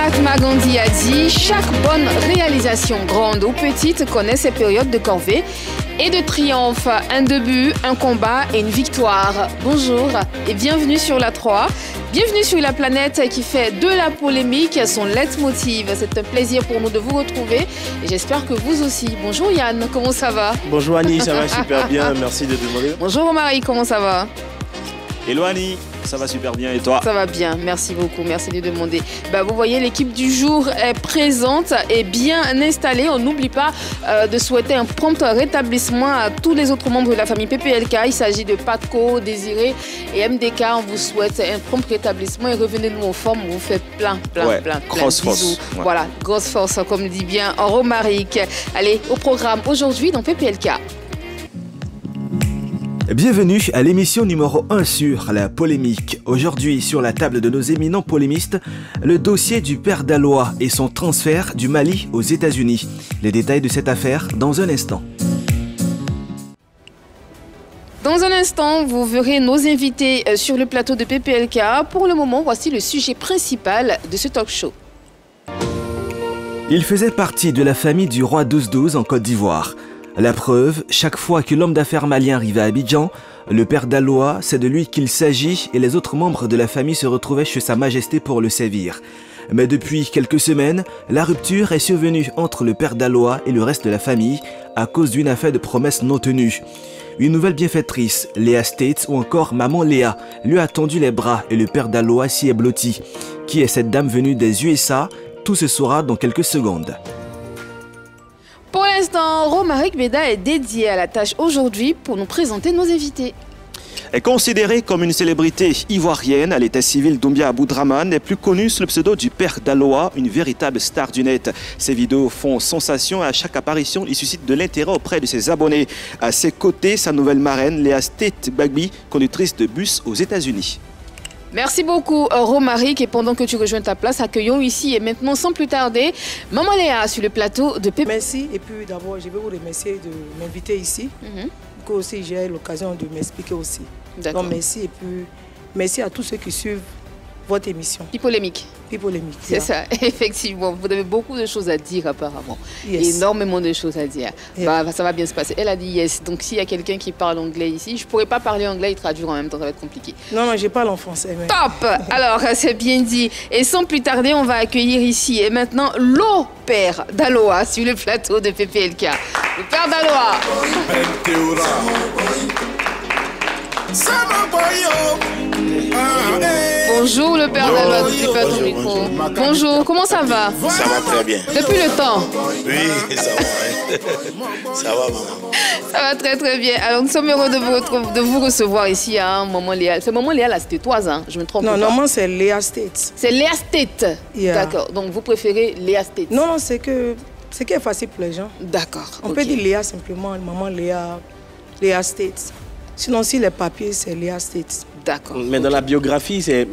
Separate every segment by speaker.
Speaker 1: Mahatma Gandhi a dit « Chaque bonne réalisation, grande ou petite, connaît ses périodes de corvée et de triomphe. Un début, un combat et une victoire. » Bonjour et bienvenue sur la 3. Bienvenue sur la planète qui fait de la polémique son leitmotiv. C'est un plaisir pour nous de vous retrouver et j'espère que vous aussi. Bonjour Yann, comment ça va?
Speaker 2: Bonjour Annie, ça va super bien, merci de demander.
Speaker 1: Bonjour Marie, comment ça va?
Speaker 2: Hello Annie, ça va super bien et toi?
Speaker 1: Ça va bien, merci beaucoup, merci de demander. Vous voyez, l'équipe du jour est présente et bien installée. On n'oublie pas de souhaiter un prompt rétablissement à tous les autres membres de la famille PPLK. Il s'agit de Patco, Désiré et MDK. On vous souhaite un prompt rétablissement et revenez-nous en forme. On vous fait plein
Speaker 2: grosse
Speaker 1: de bisous.
Speaker 2: Force. Ouais.
Speaker 1: Voilà, grosse force, comme dit bien Romaric. Allez, au programme aujourd'hui dans PPLK.
Speaker 3: Bienvenue à l'émission numéro 1 sur la polémique. Aujourd'hui, sur la table de nos éminents polémistes, le dossier du père Daloa et son transfert du Mali aux États-Unis. Les détails de cette affaire dans un instant.
Speaker 1: Dans un instant, vous verrez nos invités sur le plateau de PPLK. Pour le moment, voici le sujet principal de ce talk show.
Speaker 3: Il faisait partie de la famille du roi 12-12 en Côte d'Ivoire. La preuve, chaque fois que l'homme d'affaires malien arrivait à Abidjan, le père Daloa, c'est de lui qu'il s'agit et les autres membres de la famille se retrouvaient chez Sa Majesté pour le sévir. Mais depuis quelques semaines, la rupture est survenue entre le père Daloa et le reste de la famille à cause d'une affaire de promesses non tenues. Une nouvelle bienfaitrice, Léa States ou encore Maman Léa, lui a tendu les bras et le père Daloa s'y est blotti. Qui est cette dame venue des USA? Tout se saura dans quelques secondes.
Speaker 1: Pour l'instant, Romaric Beda est dédié à la tâche aujourd'hui pour nous présenter nos invités.
Speaker 2: Est considéré comme une célébrité ivoirienne à l'état civil, Doumbia Aboudraman est plus connu sous le pseudo du père Daloa, une véritable star du net. Ses vidéos font sensation et à chaque apparition, il suscite de l'intérêt auprès de ses abonnés. À ses côtés, sa nouvelle marraine, Léa State Bagby, conductrice de bus aux États-Unis.
Speaker 1: Merci beaucoup Romaric, et pendant que tu rejoins ta place, accueillons ici et maintenant sans plus tarder Maman Léa sur le plateau de PPLK.
Speaker 4: Merci, et puis d'abord je vais vous remercier de m'inviter ici, que aussi j'ai l'occasion de m'expliquer aussi. Donc merci, et puis merci à tous ceux qui suivent votre émission.
Speaker 1: Polémique.
Speaker 4: Polémique.
Speaker 1: C'est ça, effectivement. Vous avez beaucoup de choses à dire apparemment. Yes. Énormément de choses à dire. Ça va bien se passer. Elle a dit yes. Donc s'il y a quelqu'un qui parle anglais ici, je ne pourrais pas parler anglais et traduire en même temps, ça va être compliqué.
Speaker 4: Non, je parle en français. Mais...
Speaker 1: Top. Alors, c'est bien dit. Et sans plus tarder, on va accueillir ici et maintenant le père Daloa sur le plateau de PPLK. Le père Daloa. Bonjour le père Daloa, tu pas ton micro. Bonjour, comment ça va?
Speaker 5: Ça va très bien.
Speaker 1: Depuis le temps?
Speaker 5: Oui, ça va. Ça va, maman.
Speaker 1: Ça va très très bien. Alors nous sommes heureux de vous recevoir ici à Maman Léa. C'est Maman Léa la Stétoise, hein? Je me trompe pas?
Speaker 4: Non, normalement c'est Léa State.
Speaker 1: C'est Léa State. D'accord, donc vous préférez Léa State?
Speaker 4: Non, c'est que ce qui est facile pour les gens.
Speaker 1: D'accord.
Speaker 4: On peut dire Léa simplement, Maman Léa State. Sinon, si les papiers, c'est Léa State.
Speaker 1: D'accord.
Speaker 2: Mais dans la biographie, c'est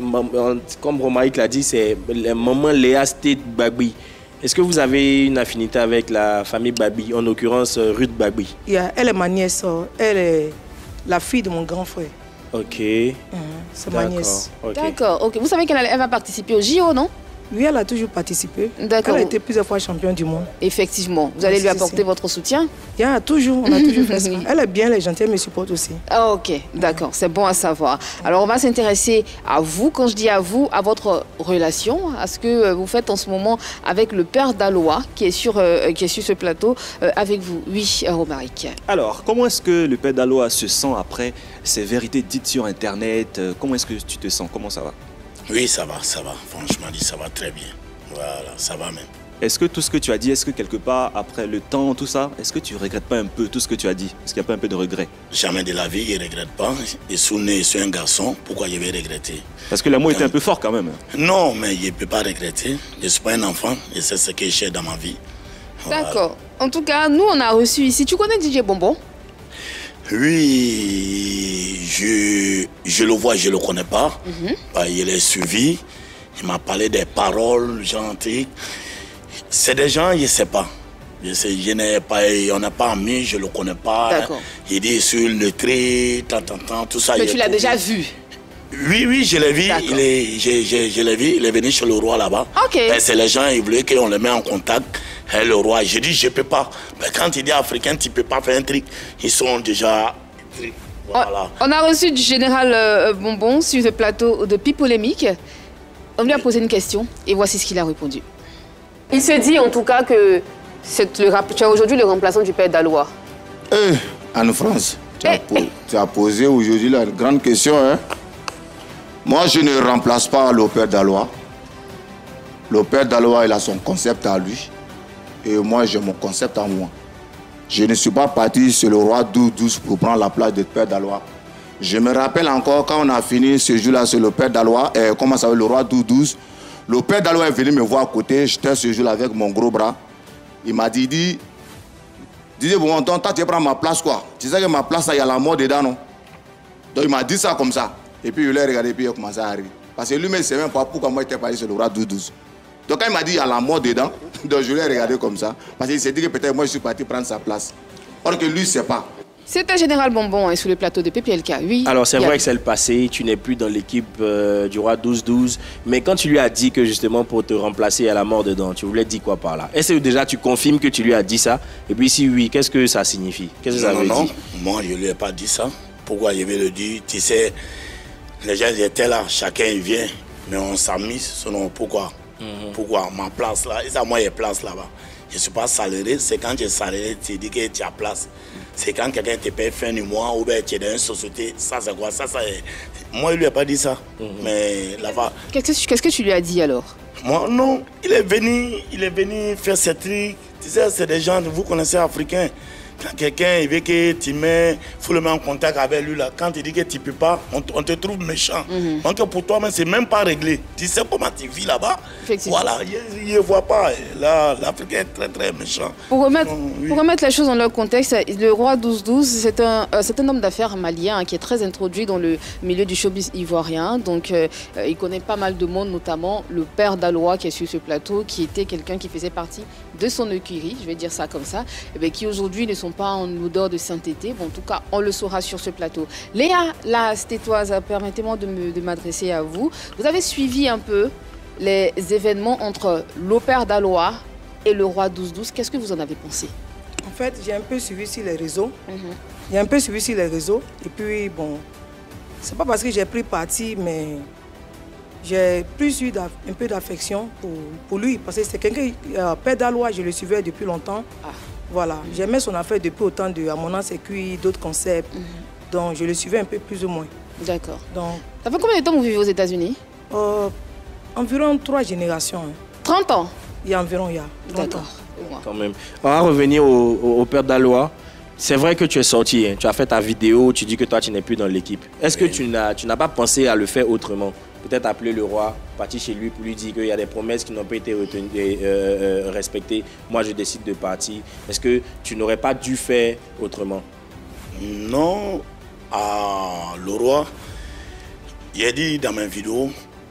Speaker 2: comme Romaric l'a dit, c'est Maman Léa State Bagby. Est-ce que vous avez une affinité avec la famille Bagby, en l'occurrence Ruth Bagby?
Speaker 4: Elle est ma nièce, elle est la fille de mon grand frère.
Speaker 2: Ok.
Speaker 4: C'est ma nièce.
Speaker 1: D'accord, ok. Vous savez qu'elle va participer au JO, non?
Speaker 4: Oui, elle a toujours participé.
Speaker 1: D'accord.
Speaker 4: Elle a été plusieurs fois championne du monde.
Speaker 1: Effectivement. Vous allez lui apporter votre soutien?
Speaker 4: Toujours, on a toujours fait ça. Elle est bien, elle est gentille, elle me supporte aussi.
Speaker 1: Ah, ok, d'accord, c'est bon à savoir. Alors, on va s'intéresser à vous. Quand je dis à vous, à votre relation, à ce que vous faites en ce moment avec le père Daloa, qui est sur ce plateau avec vous. Oui, Romaric.
Speaker 2: Alors, comment est-ce que le père Daloa se sent après ces vérités dites sur Internet? Comment est-ce que tu te sens? Comment ça va?
Speaker 5: Oui, ça va. Franchement, ça va très bien. Voilà, ça va même.
Speaker 2: Est-ce que tout ce que tu as dit, est-ce que quelque part, après le temps, tout ça, est-ce que tu ne regrettes pas un peu tout ce que tu as dit? Est-ce qu'il n'y a pas un peu de regret?
Speaker 5: Jamais de la vie, je ne regrette pas. Je suis né sur un garçon, pourquoi je vais regretter?
Speaker 2: Parce que l'amour était un peu fort quand même.
Speaker 5: Non, mais je ne peux pas regretter. Je ne suis pas un enfant et c'est ce que j'ai dans ma vie.
Speaker 1: D'accord. Voilà. En tout cas, nous, on a reçu ici. Tu connais DJ Bonbon?
Speaker 5: Oui, je le vois, je ne le connais pas. Il est suivi. Il m'a parlé des paroles gentilles. C'est des gens, je ne sais pas. On n'a pas ami, je ne le connais pas.
Speaker 1: D'accord.
Speaker 5: Il dit sur le trait, tout ça.
Speaker 1: Mais tu l'as déjà vu?
Speaker 5: Oui, je l'ai vu. Je l'ai vu. Il est venu chez le roi là-bas.
Speaker 1: Ok.
Speaker 5: C'est les gens, ils voulaient qu'on le mette en contact. Et le roi, j'ai dit, je ne peux pas. Mais quand il dit africain, tu ne peux pas faire un truc. Ils sont déjà... Voilà.
Speaker 1: On a reçu du général Bonbon sur le plateau de Pi Polémique. On lui a posé une question et voici ce qu'il a répondu. Il se dit en tout cas que tu es aujourd'hui le remplaçant du père Daloa.
Speaker 6: Anne-France, tu as posé aujourd'hui la grande question. Hein? Moi, je ne remplace pas le père Daloa. Le père Daloa, il a son concept à lui. Et moi, j'ai mon concept à moi. Je ne suis pas parti sur le roi 12 pour prendre la place du père Daloa. Je me rappelle encore quand on a fini ce jour-là sur le père Daloa, comment ça s'appelle, le roi 12. Le père Daloa est venu me voir à côté. J'étais ce jour-là avec mon gros bras. Il m'a dit, bon, toi, tu prends ma place, quoi. Tu sais que ma place, il y a la mort dedans, non? Donc, il m'a dit ça comme ça. Et puis, il l'a regardé, puis il a commencé à rire. Parce que lui-même, il ne sait même pas pourquoi moi, j'étais parti sur le roi 12. Donc, quand il m'a dit, il y a la mort dedans, donc je l'ai regardé comme ça. Parce qu'il s'est dit que peut-être moi, je suis parti prendre sa place. Or que lui, il ne sait pas.
Speaker 1: C'est un général Bonbon sur le plateau de PPLK, oui.
Speaker 7: Alors c'est vrai que c'est le passé, tu n'es plus dans l'équipe du roi 12-12, mais quand tu lui as dit que justement pour te remplacer à la mort dedans, tu voulais dire quoi par là? Est-ce que déjà tu confirmes que tu lui as dit ça? Et puis si oui, qu'est-ce que ça signifie? Qu'est-ce que ça veut dire?
Speaker 5: Moi je ne lui ai pas dit ça. Pourquoi je vais le dire? Tu sais, les gens étaient là, chacun il vient, mais on s'amuse, sinon pourquoi? Pourquoi? Ma place là, et ça moi j'ai place là-bas. Je ne suis pas salarié, c'est quand tu es salarié, tu dis que tu as place. C'est quand quelqu'un te paye fin du mois ou bien tu es dans une société, ça c'est quoi? Ça, moi, il ne lui a pas dit ça. Mais là-bas...
Speaker 1: Qu'est-ce que tu lui as dit alors?
Speaker 5: Moi, non. Il est venu faire ses trucs. Tu sais, c'est des gens, vous connaissez Africains. Quand quelqu'un veut que tu mets, il faut le mettre en contact avec lui là. Quand tu dis que tu ne peux pas, on te trouve méchant. Donc pour toi, ce n'est même pas réglé. Tu sais comment tu vis là-bas. Voilà, il ne voit pas. Là, l'Africain est très très méchant. Pour
Speaker 1: remettre les choses dans leur contexte, le roi 12-12, c'est un homme d'affaires malien qui est très introduit dans le milieu du showbiz ivoirien. Donc il connaît pas mal de monde, notamment le père Daloa qui est sur ce plateau, qui était quelqu'un qui faisait partie de son écurie, je vais dire ça comme ça, qui aujourd'hui ne sont pas en odeur de sainteté. Bon, en tout cas, on le saura sur ce plateau. Léa, la stétoise, permettez-moi de m'adresser à vous. Vous avez suivi un peu les événements entre le père Daloa et le roi 12-12. Qu'est-ce que vous en avez pensé?
Speaker 4: En fait, j'ai un peu suivi sur les réseaux. J'ai un peu suivi sur les réseaux. Et puis, bon, c'est pas parce que j'ai pris parti, mais j'ai plus eu un peu d'affection pour lui. Parce que c'est quelqu'un, père Daloa, je le suivais depuis longtemps. Voilà, j'aimais son affaire depuis autant de Amona Sécu, d'autres concepts. Donc, je le suivais un peu plus ou moins.
Speaker 1: D'accord. Ça fait combien de temps que vous vivez aux États-Unis?
Speaker 4: Environ 3 générations.
Speaker 1: 30 ans?
Speaker 4: Il y a environ 30 ans.
Speaker 7: Quand même. On va revenir au père Daloa. C'est vrai que tu es sorti, hein. Tu as fait ta vidéo, tu dis que toi, tu n'es plus dans l'équipe. Est-ce que tu n'as pas pensé à le faire autrement? Peut-être appeler le roi, partir chez lui pour lui dire qu'il y a des promesses qui n'ont pas été respectées. Moi, je décide de partir. Est-ce que tu n'aurais pas dû faire autrement?
Speaker 5: Non. Le roi, il a dit dans mes vidéos,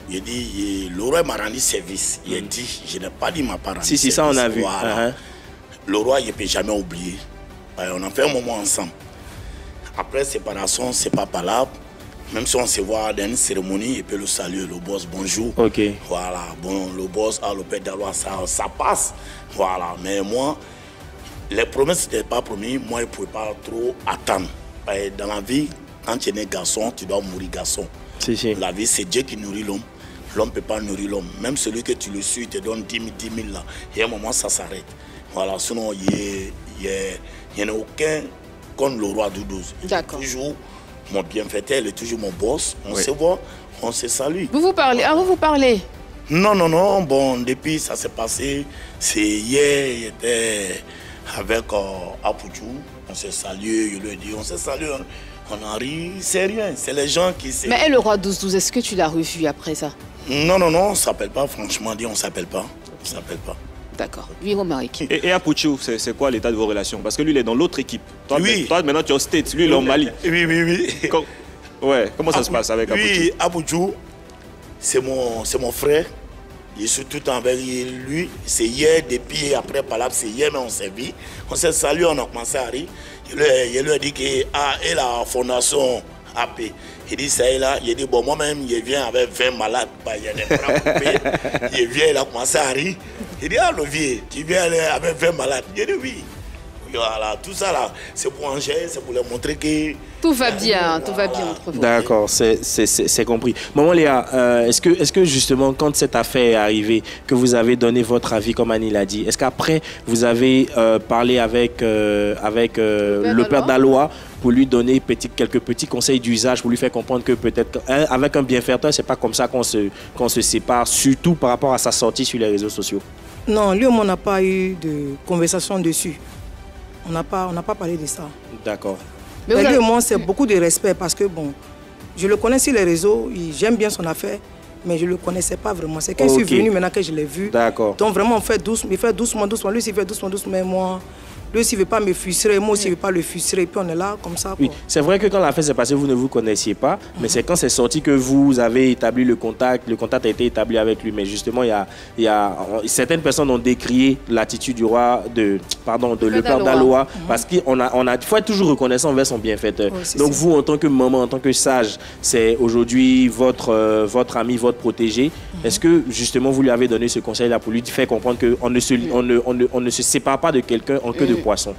Speaker 5: il a dit, le roi m'a rendu service. Il a dit, je n'ai pas dit ma part.
Speaker 7: Si, ça on a vu.
Speaker 5: Voilà. Le roi, il ne peut jamais oublier. On a fait un moment ensemble. Après séparation, c'est pas palable. Même si on se voit dans une cérémonie, il peut le saluer, le boss, bonjour.
Speaker 7: Ok.
Speaker 5: Voilà, bon, le boss, le père Daloa, ça passe. Voilà, mais moi, les promesses n'étaient pas promis. Moi, je ne pouvais pas trop attendre. Dans la vie, quand tu es né garçon, tu dois mourir garçon. La vie, c'est Dieu qui nourrit l'homme. L'homme ne peut pas nourrir l'homme. Même celui que tu le suis, il te donne 10 000 là. Et à un moment, ça s'arrête. Voilà, sinon, il n'y en a aucun comme le roi du 12.
Speaker 1: D'accord.
Speaker 5: Toujours mon bienfaiteur, il est toujours mon boss. On se voit, on se salue.
Speaker 1: Vous parlez? Vous vous parlez?
Speaker 5: Non. Bon, depuis ça s'est passé, c'est hier, il était avec Apoudjou. On s'est salué, je lui ai dit, on s'est salué. On a ri, c'est rien, c'est les gens qui...
Speaker 1: Mais le roi 12-12, est-ce que tu l'as revu après ça?
Speaker 5: Non, on ne s'appelle pas, franchement dit, on ne s'appelle pas. On s'appelle pas.
Speaker 1: D'accord. Oui, Romaric.
Speaker 2: Et Apoudjou, c'est quoi l'état de vos relations? Parce que lui, il est dans l'autre équipe. Toi, maintenant, tu es au States, lui, il est au Mali.
Speaker 5: Oui.
Speaker 2: Comment ça se passe avec Apoudjou?
Speaker 5: Oui, Apoudjou, c'est mon frère. Je suis tout le temps avec lui. C'est hier, depuis, après, c'est hier, mais on s'est vu. On s'est salué, on a commencé à rire. Il lui a dit que et la fondation AP. Il dit ça et là, il dit bon, moi-même, je viens avec 20 malades, il y a des bras coupés. Il vient, il a commencé à rire. Il dit, ah, Lovier, tu viens avec 20 malades. Je dis oui. Voilà, tout ça là, c'est pour Angers, c'est pour leur montrer que...
Speaker 1: Tout va bien entre vous.
Speaker 7: D'accord, c'est compris. Maman Léa, est-ce que justement, quand cette affaire est arrivée, que vous avez donné votre avis, comme Annie l'a dit, est-ce qu'après, vous avez parlé avec le père Dalois pour lui donner quelques petits conseils d'usage, pour lui faire comprendre que peut-être, avec un bienfaiteur, c'est pas comme ça qu'on se sépare, surtout par rapport à sa sortie sur les réseaux sociaux?
Speaker 4: Non, lui, on n'a pas eu de conversation dessus. On n'a pas parlé de ça.
Speaker 7: D'accord.
Speaker 4: Mais lui et moi, c'est beaucoup de respect parce que, bon, je le connais sur les réseaux, j'aime bien son affaire, mais je ne le connaissais pas vraiment. C'est quand je suis venu maintenant que je l'ai vu.
Speaker 7: D'accord.
Speaker 4: Donc vraiment, il fait doucement. Lui, il fait doucement, mais moi... Lui aussi, il ne veut pas me frustrer, moi aussi, il ne veut pas le frustrer. Puis on est là, comme ça. Quoi.
Speaker 7: Oui, c'est vrai que quand l'affaire s'est passée, vous ne vous connaissiez pas, mais c'est quand c'est sorti que vous avez établi le contact a été établi avec lui. Mais justement, certaines personnes ont décrié l'attitude du roi, le père Dalois, parce qu'il faut être toujours reconnaissant envers son bienfaiteur. Donc vous, en tant que maman, en tant que sage, c'est aujourd'hui votre ami, votre protégé. Est-ce que justement, vous lui avez donné ce conseil-là pour lui faire comprendre qu'on ne se sépare pas de quelqu'un en queue de poisson?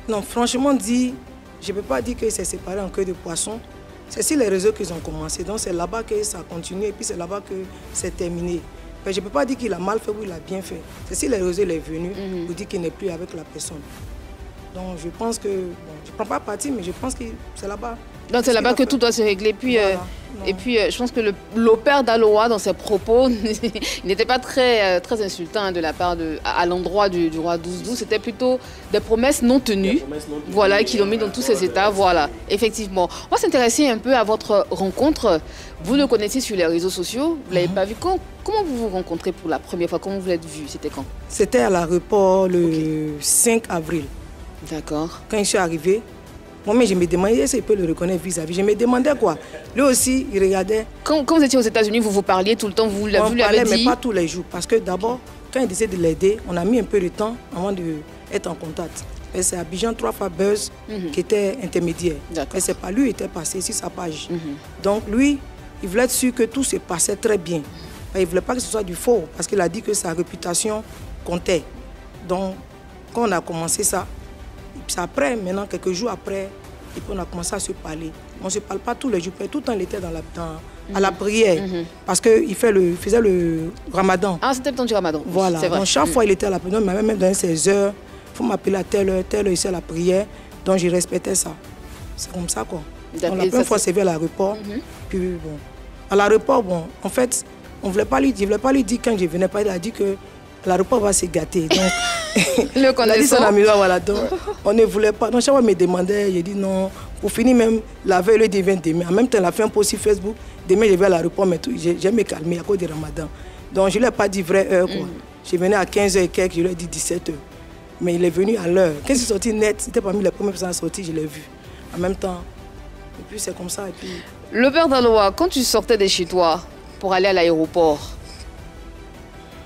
Speaker 4: Non, franchement dit, je ne peux pas dire que c'est séparé en queue de poisson. C'est sur les réseaux qu'ils ont commencé. Donc c'est là-bas que ça a continué et puis c'est là-bas que c'est terminé. Mais je ne peux pas dire qu'il a mal fait ou il a bien fait. C'est sur les réseaux qu'il est venu pour dire qu'il n'est plus avec la personne. Donc je pense que, bon, je ne prends pas parti, mais je pense que c'est là-bas. Donc
Speaker 1: c'est là-bas que tout doit se régler. Puis, voilà. Et puis je pense que le père Dalois, dans ses propos, il n'était pas très insultant de la part à l'endroit du roi 12-12. C'était plutôt des promesses non tenues. Voilà, et qu'il a mis dans tous ses états. Voilà, effectivement. On va s'intéresser un peu à votre rencontre. Vous le connaissez sur les réseaux sociaux. Vous ne l'avez pas vu. Comment vous vous rencontrez pour la première fois? Comment vous l'êtes vu? C'était quand?
Speaker 4: C'était à l'aéroport le 5 avril.
Speaker 1: D'accord.
Speaker 4: Quand je suis arrivé, moi-même, je me demandais s'il peut le reconnaître vis-à-vis. Je me demandais quoi. Lui aussi, il regardait.
Speaker 1: Quand vous étiez aux États-Unis, vous parliez tout le temps, vous lui avez dit?
Speaker 4: On parlait, mais pas tous les jours. Parce que d'abord, quand il décide de l'aider, on a mis un peu de temps avant d'être en contact. Et c'est Abidjan 3 fois Buzz qui était intermédiaire. Et c'est pas lui qui était passé sur sa page. Donc lui, il voulait être sûr que tout se passait très bien. Il ne voulait pas que ce soit du faux, parce qu'il a dit que sa réputation comptait. Donc, quand on a commencé ça, c'est après, maintenant, quelques jours après, et puis on a commencé à se parler. On ne se parle pas tous les jours, tout le temps il était à la prière, parce qu'il faisait le ramadan.
Speaker 1: Ah, c'était le temps du ramadan.
Speaker 4: Voilà,
Speaker 1: vrai.
Speaker 4: Donc chaque fois il était à la prière, il m'avait même donné ses heures, il faut m'appeler à telle heure, ici à la prière, donc je respectais ça. C'est comme ça quoi. Donc, la première fois c'est vers l'aéroport, puis bon, à l'aéroport, bon, en fait, on ne voulait pas lui dire quand je venais pas, il a dit que l'aéroport va se gâter. Donc,
Speaker 1: le connaissant.
Speaker 4: Voilà, donc on ne voulait pas. Donc chaque fois il me demandait, j'ai dit non. Pour finir même, la veille, le devient demain. En même temps, il a fait un post sur Facebook. Demain, je vais à l'aéroport, mais j'ai me calmer à cause du ramadan. Donc je ne lui ai pas dit vraie heure. Je venais à 15h et quelques, je lui ai dit 17h. Mais il est venu à l'heure. Quand il est sorti net, c'était parmi les premières personnes à sortir, je l'ai vu. En même temps. Et puis c'est comme ça. Et puis...
Speaker 1: Le père Dalois, quand tu sortais de chez toi pour aller à l'aéroport,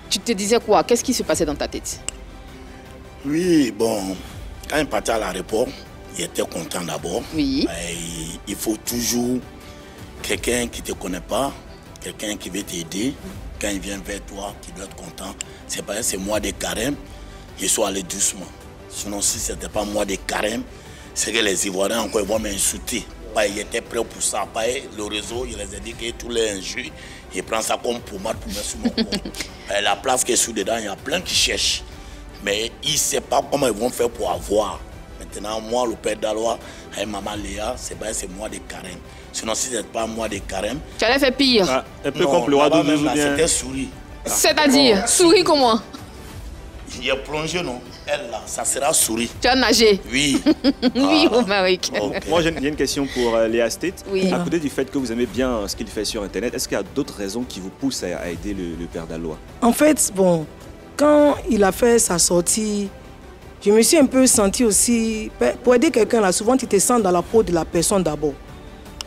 Speaker 1: tu te disais quoi? Qu'est-ce qui se passait dans ta tête?
Speaker 5: Oui, bon, quand il partait à l'aéroport, il était content d'abord.
Speaker 1: Oui.
Speaker 5: Il faut toujours quelqu'un qui ne te connaît pas, quelqu'un qui veut t'aider. Quand il vient vers toi, qui doit être content. C'est pas c'est mois de carême, je suis allé doucement. Sinon, si ce n'était pas mois de carême, c'est que les Ivoiriens encore vont m'insulter. Ils étaient prêts pour ça. Le réseau, il les a dit que tous les injures, il prend ça comme pommade pour mettre sur mon corps. La place qui est sous dedans, il y a plein qui cherchent. Mais ils ne savent pas comment ils vont faire pour avoir. Maintenant, moi, le père Dalois, avec maman Léa, c'est mois de carême. Sinon, si ce n'est pas mois de carême...
Speaker 1: Tu allais faire pire.
Speaker 2: Un peu comme le roi de
Speaker 5: même là, c'était souris.
Speaker 1: C'est-à-dire, souris comment?
Speaker 5: Il est plongé, non? Elle, là, ça sera souris.
Speaker 1: Tu as nagé?
Speaker 5: Oui.
Speaker 1: Oui, Romaric.
Speaker 2: Okay. Moi, j'ai une question pour Léa State.
Speaker 1: Oui.
Speaker 2: À côté du fait que vous aimez bien ce qu'il fait sur Internet, est-ce qu'il y a d'autres raisons qui vous poussent à aider le père Dalois?
Speaker 4: En fait, bon, quand il a fait sa sortie, je me suis un peu senti aussi... Pour aider quelqu'un, là, souvent, tu te sens dans la peau de la personne d'abord.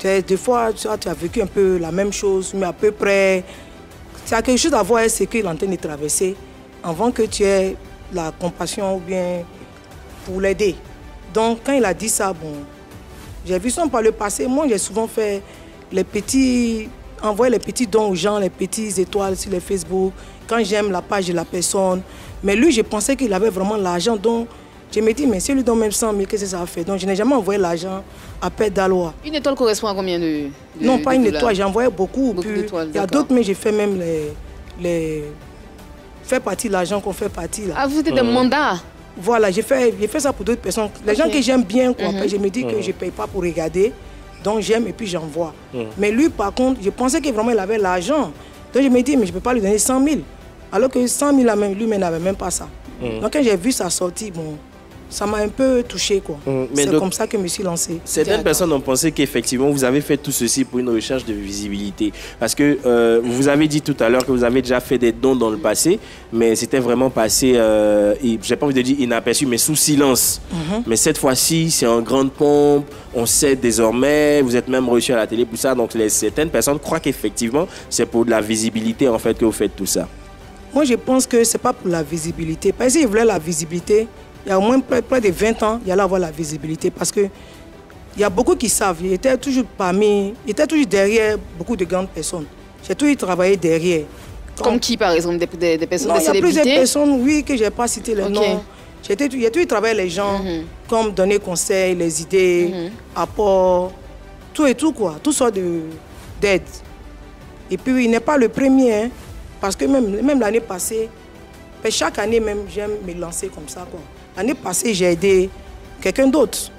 Speaker 4: Des fois, tu as vécu un peu la même chose, mais à peu près... Tu as quelque chose à voir avec ce qu'il est en train de traverser avant que tu aies la compassion ou bien pour l'aider. Donc, quand il a dit ça, bon, J'ai vu ça par le passé. Moi, j'ai souvent fait envoyer les petits dons aux gens, les petites étoiles sur les Facebook, quand j'aime la page de la personne. Mais lui, je pensais qu'il avait vraiment l'argent. Donc, je me dis, mais si lui donne même 100 000, qu'est-ce que ça a fait? Donc, je n'ai jamais envoyé l'argent à Père Daloa.
Speaker 1: Une étoile correspond à combien de
Speaker 4: non, pas une étoile, j'ai envoyé beaucoup.
Speaker 1: d'étoiles.
Speaker 4: Il y a d'autres, mais j'ai fait même faire partie de l'argent qu'on fait partie. Là.
Speaker 1: Ah, vous êtes des mandats?
Speaker 4: Voilà, j'ai fait ça pour d'autres personnes. Les gens que j'aime bien, quoi. Je me dis que je ne paye pas pour regarder. Donc j'aime et puis j'envoie. Mais lui, par contre, je pensais qu'il vraiment il avait l'argent. Donc je me dis, mais je ne peux pas lui donner 100 000. Alors que 100 000, lui, il n'avait même pas ça. Donc quand j'ai vu sa sortie, bon, ça m'a un peu touché, quoi. C'est comme ça que je me suis lancé.
Speaker 7: Certaines personnes ont pensé qu'effectivement, vous avez fait tout ceci pour une recherche de visibilité. Parce que vous avez dit tout à l'heure que vous avez déjà fait des dons dans le passé, mais c'était vraiment passé, j'ai pas envie de dire inaperçu, mais sous silence. Mais cette fois-ci, c'est en grande pompe, on sait désormais, vous êtes même reçu à la télé pour ça. Donc certaines personnes croient qu'effectivement, c'est pour de la visibilité en fait que vous faites tout ça.
Speaker 4: Moi, je pense que c'est pas pour la visibilité. Parce que s'il voulait la visibilité, il y a au moins près de 20 ans, il allait avoir la visibilité parce que il y a beaucoup qui savent. Il était toujours derrière beaucoup de grandes personnes. J'ai toujours travaillé derrière.
Speaker 1: Comme qui, par exemple, des personnes, des célébrités?
Speaker 4: Il y a plusieurs personnes, oui, que je n'ai pas cité les noms. J'ai toujours travaillé les gens, comme donner conseils, les idées, apports, tout et tout, quoi. Toutes sortes d'aide. Et puis, il n'est pas le premier, hein, parce que même l'année passée, chaque année même, j'aime me lancer comme ça, quoi. L'année passée, j'ai aidé quelqu'un d'autre.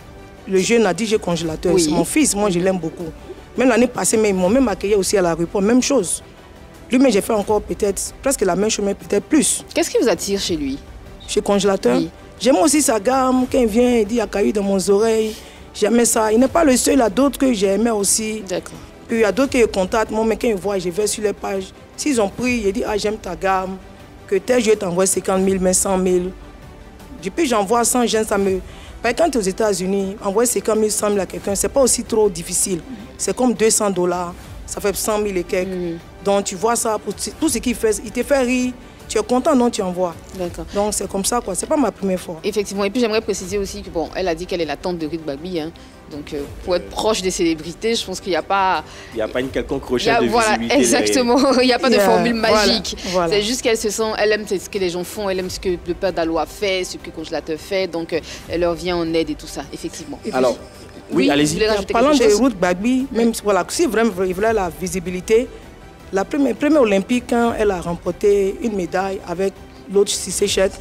Speaker 4: Le jeune a dit j'ai congélateur. Oui. C'est mon fils, moi je l'aime beaucoup. Même l'année passée, ils m'ont même accueilli aussi à l'aéroport, même chose. Lui, mais j'ai fait encore peut-être presque la même chose, mais peut-être plus.
Speaker 1: Qu'est-ce qui vous attire chez lui?
Speaker 4: Chez Congélateur? Oui. J'aime aussi sa gamme. Quand il vient, il dit il y a caillou dans mon oreille. J'aimais ça. Il n'est pas le seul, il y a d'autres que j'aimais aussi. D'accord. Puis il y a d'autres qui contactent. Moi, mais quand ils voient, je vais sur les pages. S'ils ont pris, ils disent ah, j'aime ta gamme. Que tel je t'envoie 50 000, mais 100 000. Depuis j'envoie 100 jeunes, ça me... Quand tu es aux États-Unis, envoyer 50 000, 100 000 à quelqu'un, ce n'est pas aussi trop difficile. C'est comme $200, ça fait 100 000 et quelques. Donc tu vois ça, pour tout ce qu'il fait, il te fait rire, tu es content, non, tu envoies. D'accord. Donc c'est comme ça, quoi. C'est pas ma première fois.
Speaker 1: Effectivement. Et puis j'aimerais préciser aussi que, bon, elle a dit qu'elle est la tante de Ruth Bagby, hein. Donc, pour être proche des célébrités, je pense qu'il n'y a pas...
Speaker 7: Il n'y a pas une quelconque recherche de visibilité.
Speaker 1: Exactement. Il n'y a pas de formule magique.
Speaker 4: Voilà.
Speaker 1: C'est juste qu'elle se sent... Elle aime ce que les gens font, elle aime ce que le Père Daloa fait, ce que Congélateur fait. Donc, elle leur vient en aide et tout ça, effectivement.
Speaker 7: Alors, oui, allez-y.
Speaker 4: Parlant de Ruth Bagby, même voilà, si vraiment il voulait la visibilité, la première Olympique, quand elle a remporté une médaille avec l'autre Cissé Chette,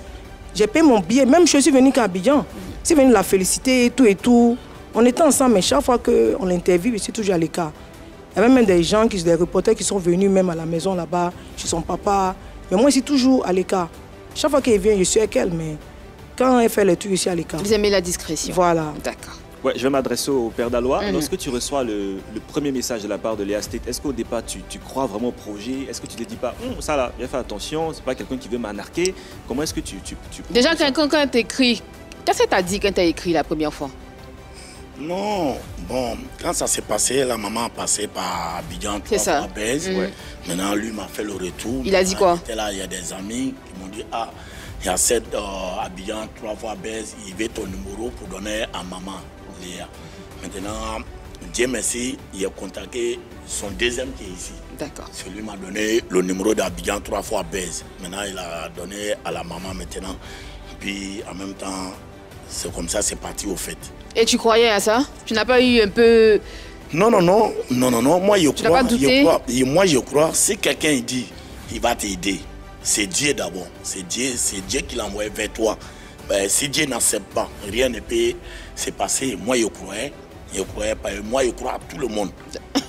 Speaker 4: j'ai payé mon billet. Même je suis venue qu'à Abidjan. Je suis venue la féliciter et tout et tout. On était ensemble, mais chaque fois qu'on l'interviewe, je suis toujours à l'écart. Il y avait même des gens, des reporters qui sont venus même à la maison là-bas, chez son papa. Mais moi, je suis toujours à l'écart. Chaque fois qu'elle vient, je suis avec elle, mais quand elle fait les trucs, je suis à l'écart.
Speaker 1: Vous aimez la discrétion?
Speaker 4: Voilà.
Speaker 1: D'accord.
Speaker 2: Ouais, je vais m'adresser au Père Daloa. Lorsque tu reçois le premier message de la part de Léa State, est-ce qu'au départ, tu crois vraiment au projet? Est-ce que tu ne te dis pas, ça là, viens faire attention, c'est pas quelqu'un qui veut m'anarquer? Comment est-ce que tu
Speaker 1: Déjà, quand tu écris, qu'est-ce que tu as dit quand tu as écrit la première fois?
Speaker 5: Non, bon, quand ça s'est passé, la maman a passé par Abidjan 3 fois Bèze. Ouais. Maintenant, lui m'a fait le retour.
Speaker 1: Il a dit quoi?
Speaker 5: Là, il y a des amis qui m'ont dit, ah, il y a cette Abidjan 3 fois Bèze, il veut ton numéro pour donner à maman, Léa. Maintenant, Dieu merci, il a contacté son deuxième qui est ici.
Speaker 1: D'accord.
Speaker 5: Celui m'a donné le numéro d'Abidjan 3 fois Bèze. Maintenant, il a donné à la maman maintenant. Puis, en même temps, c'est comme ça, c'est parti au fait.
Speaker 1: Et tu croyais à ça? Tu n'as pas eu un peu...
Speaker 5: Non. Moi, je
Speaker 1: crois. Pas douté?
Speaker 5: Moi, je crois. Si quelqu'un dit, il va t'aider. C'est Dieu d'abord. C'est Dieu qui l'a envoyé vers toi. Ben, si Dieu n'accepte pas, rien ne peut se passer. Moi, je croyais. Moi, je crois à tout le monde.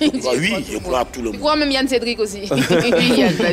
Speaker 5: Je crois à tout le monde.
Speaker 1: Je crois même Yann Cédric aussi.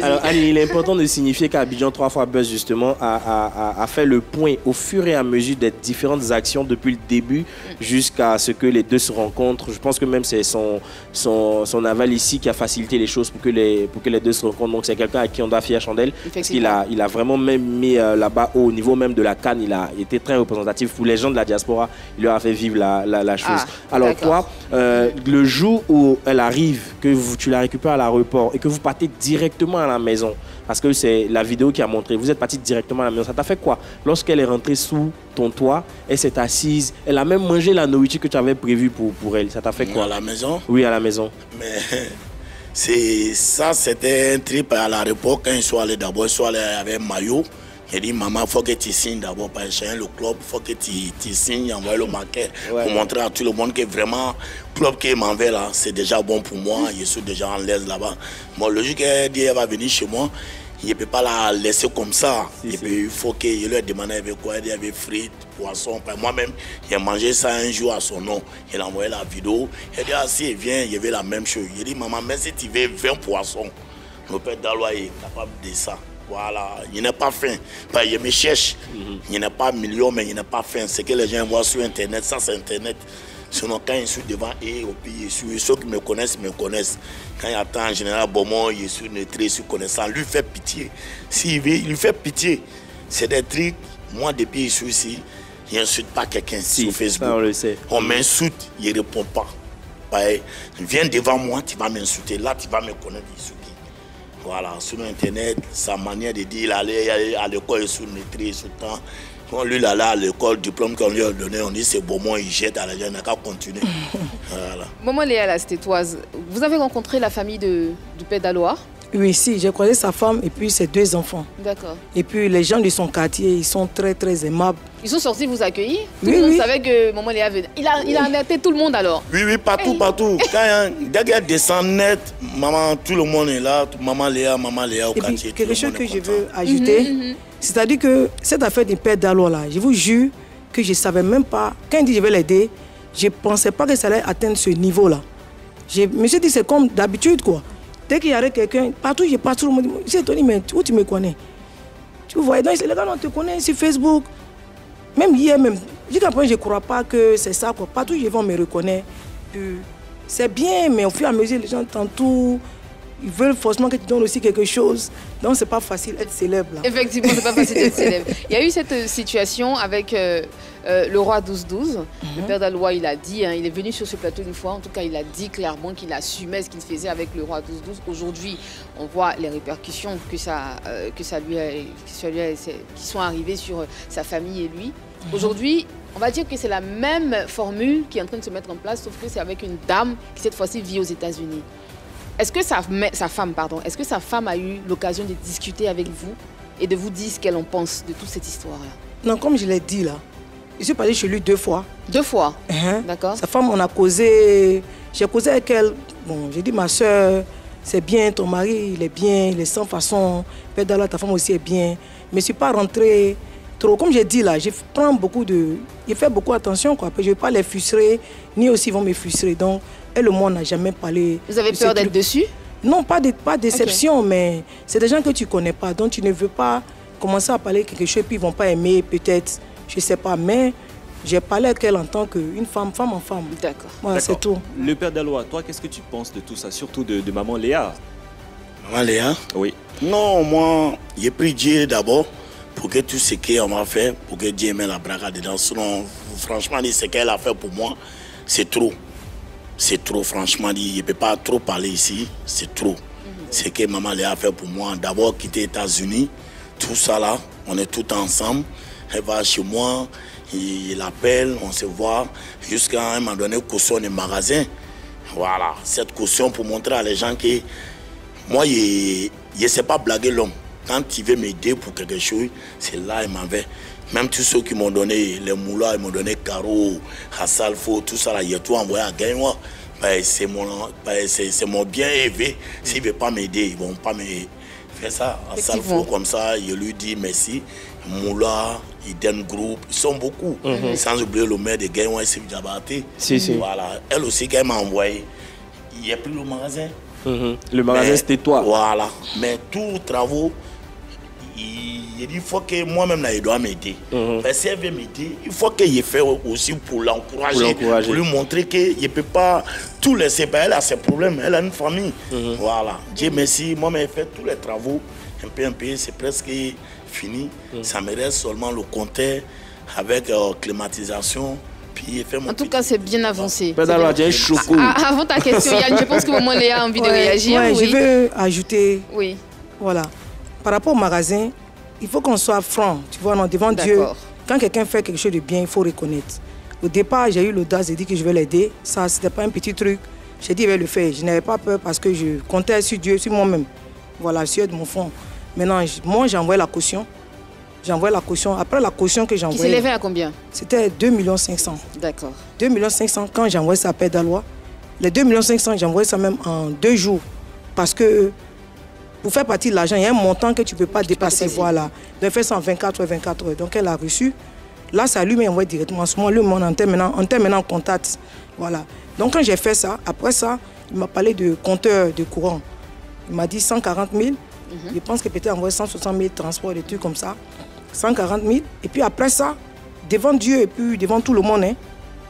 Speaker 7: Alors, Annie, il est important de signifier qu'Abidjan 3 fois Buzz, justement, a fait le point au fur et à mesure des différentes actions depuis le début jusqu'à ce que les deux se rencontrent. Je pense que même c'est son aval ici qui a facilité les choses pour que les deux se rencontrent. Donc, c'est quelqu'un à qui on doit fier chandelle. Parce qu'il a vraiment même mis là-bas, au niveau même de la CAN, il a été très représentatif pour les gens de la diaspora. Il leur a fait vivre la chose. Alors, toi, le jour où elle arrive, que tu la récupères à l'aéroport et que vous partez directement à la maison, Parce que c'est la vidéo qui a montré. Vous êtes parti directement à la maison. Ça t'a fait quoi? Lorsqu'elle est rentrée sous ton toit, elle s'est assise. Elle a même mangé la nourriture que tu avais prévue pour elle. Ça t'a fait quoi?
Speaker 5: À la maison?
Speaker 7: Oui, à la maison.
Speaker 5: Mais c'était un trip à l'aéroport. Quand ils sont allés d'abord, ils sont allés avec maillot. J'ai dit, maman, il faut que tu signes d'abord pour changer le club. Il faut que tu signes, envoyer le maquet pour montrer à tout le monde que vraiment, le club qui m'envoie là, c'est déjà bon pour moi. Je suis déjà en l'aise là-bas. Bon, logique, elle dit, elle va venir chez moi. Je ne peux pas la laisser comme ça. Et puis, il faut que je lui demande avec quoi. Elle dit, avec frites, poisson. Moi-même, j'ai mangé ça un jour à son nom. Il a envoyé la vidéo. Elle dit, ah, si elle vient, il y avait la même chose. Je dis, maman, mais si tu veux 20 poissons, le père d'Alois est capable de ça. Voilà, il n'est pas fin. Il me cherche. Il n'est pas million, mais il n'est pas fin. Ce que les gens voient sur Internet, ça c'est Internet. Sinon, quand je suis devant eux, ceux qui me connaissent, me connaissent. Quand il attend en général, Beaumont, je suis neutre, je suis connaissant. Lui fait pitié. S'il veut, il lui fait pitié. C'est des trucs. Moi, depuis que je suis ici, je n'insulte pas quelqu'un sur Facebook.
Speaker 7: Ça, on le sait.
Speaker 5: On m'insulte, il ne répond pas. Viens devant moi, tu vas m'insulter. Là, tu vas me connaître. Voilà, sur Internet, sa manière de dire, il allait à l'école sous maîtrise, sous temps. Quand lui, il allait à l'école, diplôme qu'on lui a donné, on dit c'est bon, moi, il jette à la jeune, il n'a qu'à continuer. Voilà.
Speaker 1: Maman Léa, la Stétoise, vous avez rencontré la famille du père d'Alois?
Speaker 4: Oui, si, j'ai croisé sa femme et puis ses 2 enfants.
Speaker 1: D'accord.
Speaker 4: Et puis les gens de son quartier, ils sont très, très aimables.
Speaker 1: Ils sont sortis vous accueillir? Tout
Speaker 4: Oui,
Speaker 1: le monde
Speaker 4: oui.
Speaker 1: savait que Maman Léa venait. Il a alerté tout le monde alors?
Speaker 5: Oui, partout, partout. Dès qu'elle descend net, maman, tout le monde est là. Maman Léa au
Speaker 4: et
Speaker 5: quartier.
Speaker 4: puis, quelque chose que je veux ajouter, c'est-à-dire que cette affaire du père d'Alois là, je vous jure que je ne savais même pas, quand il dit je vais l'aider, je ne pensais pas que ça allait atteindre ce niveau-là. Je me suis dit c'est comme d'habitude quoi. Dès qu'il y avait quelqu'un, partout je passe, tout le monde dit, c'est Tony, mais où tu me connais? Tu vois, donc les gars, on te connaît sur Facebook. Même hier, même, jusqu'à présent, je ne crois pas que c'est ça. Quoi. Partout où je vais, on me reconnaît. C'est bien, mais au fur et à mesure, les gens t'entourent. Ils veulent forcément que tu donnes aussi quelque chose. Donc, ce n'est pas facile d'être célèbre. Là.
Speaker 1: Effectivement, ce n'est pas facile d'être célèbre. Il y a eu cette situation avec le roi 12-12. Le père d'Alois, il a dit, il est venu sur ce plateau une fois, en tout cas, il a dit clairement qu'il assumait ce qu'il faisait avec le roi 12-12. Aujourd'hui, on voit les répercussions qui sont arrivées sur sa famille et lui. Aujourd'hui, on va dire que c'est la même formule qui est en train de se mettre en place, sauf que c'est avec une dame qui, cette fois-ci, vit aux États-Unis. Est-ce que sa femme a eu l'occasion de discuter avec vous et de vous dire ce qu'elle en pense de toute cette histoire-là?
Speaker 4: Non, comme je l'ai dit là, je suis passé chez lui 2 fois.
Speaker 1: 2 fois? D'accord.
Speaker 4: Sa femme, on a causé, j'ai causé avec elle. Bon, j'ai dit, ma soeur, c'est bien, ton mari, il est bien, il est sans façon. Père d'Alois, ta femme aussi est bien. Mais je ne suis pas rentrée trop. Comme j'ai dit là, je fais beaucoup attention, quoi. Je ne vais pas les frustrer, ni aussi ils vont me frustrer. Donc, elle et moi, on n'a jamais parlé.
Speaker 1: Vous avez peur d'être dessus?
Speaker 4: Non, pas de déception, mais c'est des gens que tu ne connais pas. Donc, tu ne veux pas commencer à parler quelque chose, puis ils ne vont pas aimer, peut-être, je ne sais pas. Mais j'ai parlé avec elle en tant qu'une femme en femme.
Speaker 1: D'accord.
Speaker 4: Voilà, c'est tout.
Speaker 2: Le père d'Alois, toi, qu'est-ce que tu penses de tout ça, surtout de maman Léa?
Speaker 5: Maman Léa?
Speaker 2: Oui.
Speaker 5: Non, moi, j'ai pris Dieu d'abord pour que tout ce qu'on m'a fait, pour que Dieu mette la braga dedans. Sinon, franchement, ce qu'elle a fait pour moi, c'est trop. C'est trop, franchement, je ne peux pas trop parler ici, c'est trop. Ce que maman Léa a fait pour moi, d'abord quitter les États-Unis, tout ça là, on est tout ensemble. Elle va chez moi, il appelle, on se voit, jusqu'à un moment donné, caution du magasin. Voilà, cette caution pour montrer à les gens que moi, je ne sais pas blaguer l'homme. Quand il veut m'aider pour quelque chose, c'est là qu'il m'avait. Même tous ceux qui m'ont donné les moulins, ils m'ont donné Caro, Hassalfo, tout ça, là, il a tout envoyé à Gaïwa. C'est mon bien élevé. S'ils ne veulent pas m'aider, ils ne vont pas me faire ça. Hassalfo, comme ça, je lui dis merci. Moula, Iden Group, ils sont beaucoup. Sans oublier le maire de Gaïwa, c'est Djabate. Voilà. Elle aussi, quand elle m'a envoyé, il n'y a plus le magasin.
Speaker 7: Le magasin, c'était toi.
Speaker 5: Voilà. Mais tous les travaux, il dit, il faut que moi-même, je dois m'aider. Si elle veut m'aider, il faut que je fasse aussi pour l'encourager, pour lui montrer que je ne peux pas tout laisser. Elle a ses problèmes, elle a une famille. Voilà. Dieu merci, moi-même, j'ai fait tous les travaux. Un peu, c'est presque fini. Ça me reste seulement le compteur avec climatisation.
Speaker 1: En tout cas, c'est bien avancé.
Speaker 5: Avant
Speaker 1: ta question, Yann, je pense que Maman Léa a envie de réagir.
Speaker 4: Oui. Je veux ajouter.
Speaker 1: Oui.
Speaker 4: Voilà. par rapport au magasin, il faut qu'on soit franc, tu vois, non, devant Dieu. Quand quelqu'un fait quelque chose de bien, il faut reconnaître. Au départ, j'ai eu l'audace de dire que je vais l'aider. Ça, c'était pas un petit truc. J'ai dit, je vais le faire. Je n'avais pas peur parce que je comptais sur Dieu, sur moi-même. Voilà, sur de mon fond. Maintenant, moi, j'ai envoyé la caution. J'ai envoyé la caution. Après la caution que j'ai envoyée...
Speaker 1: Qui s'élevait à combien?
Speaker 4: C'était 2 500 000.
Speaker 1: D'accord.
Speaker 4: 2 500 000 quand j'ai envoyé ça à Père Dalois. Les 2 500 000, j'ai envoyé ça même en 2 jours. Parce que pour faire partie de l'argent, il y a un montant que tu ne peux pas dépasser. Voilà. Donc, fait ça en 24 heures. Donc, elle a reçu. Là, ça lui m'a envoyé directement. En ce moment, lui, on était maintenant en contact. Voilà. Donc, quand j'ai fait ça, après ça, il m'a parlé de compteur de courant. Il m'a dit 140 000. Je pense que peut-être envoyer 160 000 transports, des trucs comme ça. 140 000. Et puis après ça, devant Dieu et puis devant tout le monde, hein,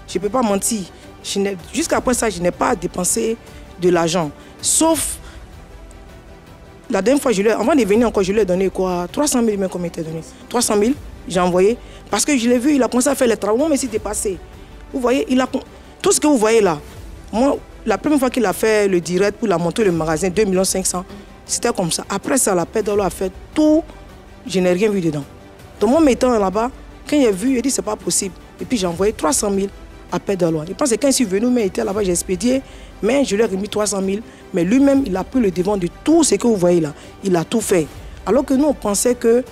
Speaker 4: je ne peux pas mentir. Jusqu'à après ça, je n'ai pas dépensé de l'argent. Sauf, la dernière fois, avant de venir encore, je lui ai donné quoi? 300 000, même comme il était donné. 300 000, j'ai envoyé. Parce que je l'ai vu, il a commencé à faire les travaux, mais c'est dépassé. Vous voyez, tout ce que vous voyez là, moi, la première fois qu'il a fait le direct pour la montée le magasin, 2 500 000, c'était comme ça. Après ça, la Père Dalois a fait tout, je n'ai rien vu dedans. Donc moi, m'étant là-bas, quand il a vu, il a dit c'est pas possible. Et puis j'ai envoyé 300 000 à Père Dalois. Je pense que quand il est venu, mais il était là-bas, j'ai expédié, mais je lui ai remis 300 000. Mais lui-même, il a pris le devant de tout ce que vous voyez là. Il a tout fait. Alors que nous, on pensait que...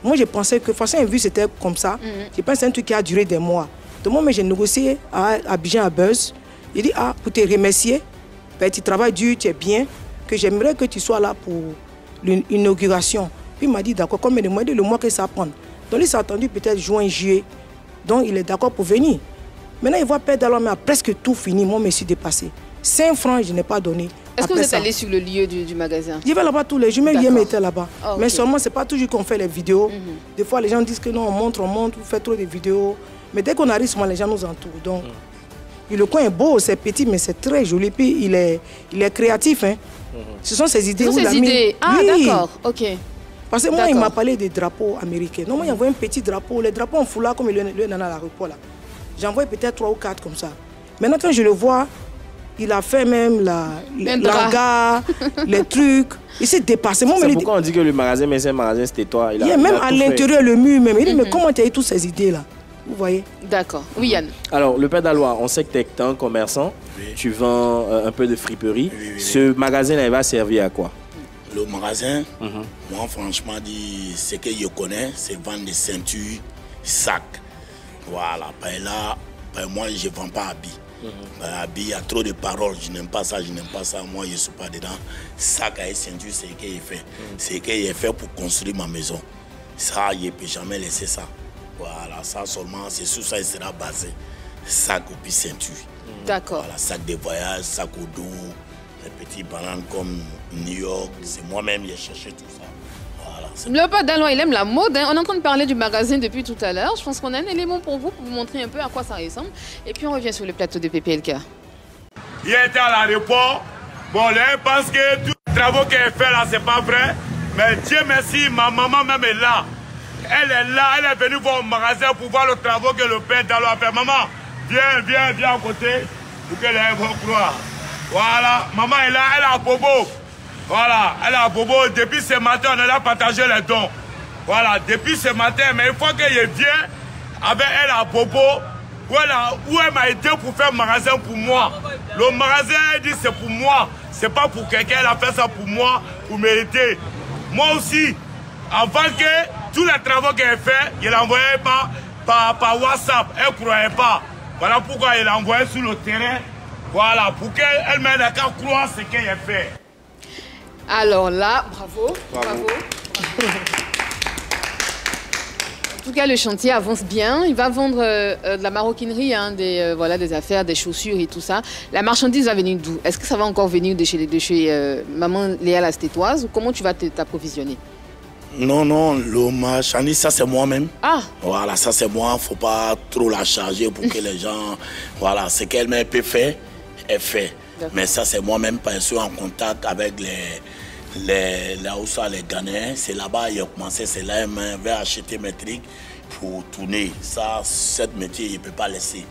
Speaker 4: Moi, je pensais que, de toute façon, un vu, c'était comme ça. Je pense que c'est un truc qui a duré des mois. Donc moi, j'ai négocié à Abidjan, à Buzz. Il dit, pour te remercier, ben, tu travailles dur, tu es bien, que j'aimerais que tu sois là pour l'inauguration. Puis il m'a dit, d'accord, combien de mois? Le mois que ça prend. Donc il s'est attendu peut-être juin, juillet. Donc il est d'accord pour venir. Maintenant, il voit Père Dalois, mais a presque tout fini. Moi, je me suis dépassé. 5 francs, je n'ai pas donné.
Speaker 1: Est-ce que vous êtes allé sur le lieu du magasin?
Speaker 4: Je vais là-bas tous les jours, même hier, j'étais là-bas. Oh, mais seulement, ce n'est pas toujours qu'on fait les vidéos. Des fois, les gens disent que non, on montre, on fait trop de vidéos. Mais dès qu'on arrive, souvent, les gens nous entourent. Donc, le coin est beau, c'est petit, mais c'est très joli. Puis, il est créatif. Hein. Ce sont ses idées.
Speaker 1: Ce sont ses idées. Ah, oui. D'accord, ok.
Speaker 4: Parce que moi, il m'a parlé des drapeaux américains. Non, moi, il envoie un petit drapeau. Les drapeaux en foulard, comme il y en a à l'aéroport, là. J'envoie peut-être 3 ou 4 comme ça. Maintenant, quand je le vois, il a fait même l'hangar, les trucs. Il s'est dépassé.
Speaker 7: C'est pourquoi on dit que le magasin, mais c'est un magasin, c'était toi.
Speaker 4: Il y a même à l'intérieur, le mur même. Il dit, mais comment tu as eu toutes ces idées-là? Vous voyez?
Speaker 1: D'accord. Oui, Yann.
Speaker 7: Alors, le Père Dalois, on sait que tu es un commerçant. Oui. Tu vends un peu de friperie. Oui. Ce magasin-là, il va servir à quoi?
Speaker 5: Le magasin, moi, franchement, ce que je connais, c'est vendre des ceintures, sacs. Voilà. Là, moi, je ne vends pas habits. Il y a trop de paroles, je n'aime pas ça, moi je ne suis pas dedans. Sac à ceinture, c'est ce qu'il fait. C'est ce qu'il fait pour construire ma maison. Ça, je ne peux jamais laisser ça. Voilà, ça seulement, c'est sur ça il sera basé. Sac ou puis ceinture.
Speaker 1: D'accord.
Speaker 5: Voilà, sac de voyage, sac au dos, les petits bananes comme New York, c'est moi-même qui ai cherché tout ça.
Speaker 1: Le Père Dalois, il aime la mode. Hein. On est en train de parler du magasin depuis tout à l'heure. Je pense qu'on a un élément pour vous montrer un peu à quoi ça ressemble. Et puis on revient sur le plateau de PPLK.
Speaker 8: Il était à l'aéroport. Bon, là, je pense que tous les travaux qu'elle fait là, c'est pas vrai. Mais Dieu merci, ma maman même est là. Elle est là, elle est venue voir au magasin pour voir le travaux que le Père Dalois a fait. Maman, viens à côté pour que les gens vont croire. Voilà, maman est là, elle a bobo. Voilà, elle a bobo. Depuis ce matin, on est là partager les dons. Voilà, depuis ce matin, mais une fois qu'elle vient, avec elle a bobo, où elle m'a aidé pour faire un magasin pour moi. Le magasin, elle dit c'est pour moi. C'est pas pour quelqu'un, elle a fait ça pour moi, pour m'aider. Moi aussi, avant que tous les travaux qu'elle fait, je l'envoyais par WhatsApp. Elle ne croyait pas. Voilà pourquoi elle l'a envoyé sur le terrain. Voilà, pour qu'elle m'aide à croire ce qu'elle fait.
Speaker 1: Alors là, bravo. En tout cas, le chantier avance bien. Il va vendre de la maroquinerie, hein, des affaires, des chaussures et tout ça. La marchandise va venir d'où? Est-ce que ça va encore venir de chez maman Léa la Stétoise ou comment tu vas t'approvisionner?
Speaker 5: Non, le marchandise, ça c'est moi-même.
Speaker 1: Ah.
Speaker 5: Voilà, ça c'est moi. Il ne faut pas trop la charger pour que les gens... Voilà, ce qu'elle-même peut faire, elle fait. Mais ça c'est moi-même parce que je suis en contact avec là où ça les Ghanéens. C'est là-bas il a commencé, c'est là il va acheter mes trucs pour tourner. Ça, cette métier, il ne peut pas laisser.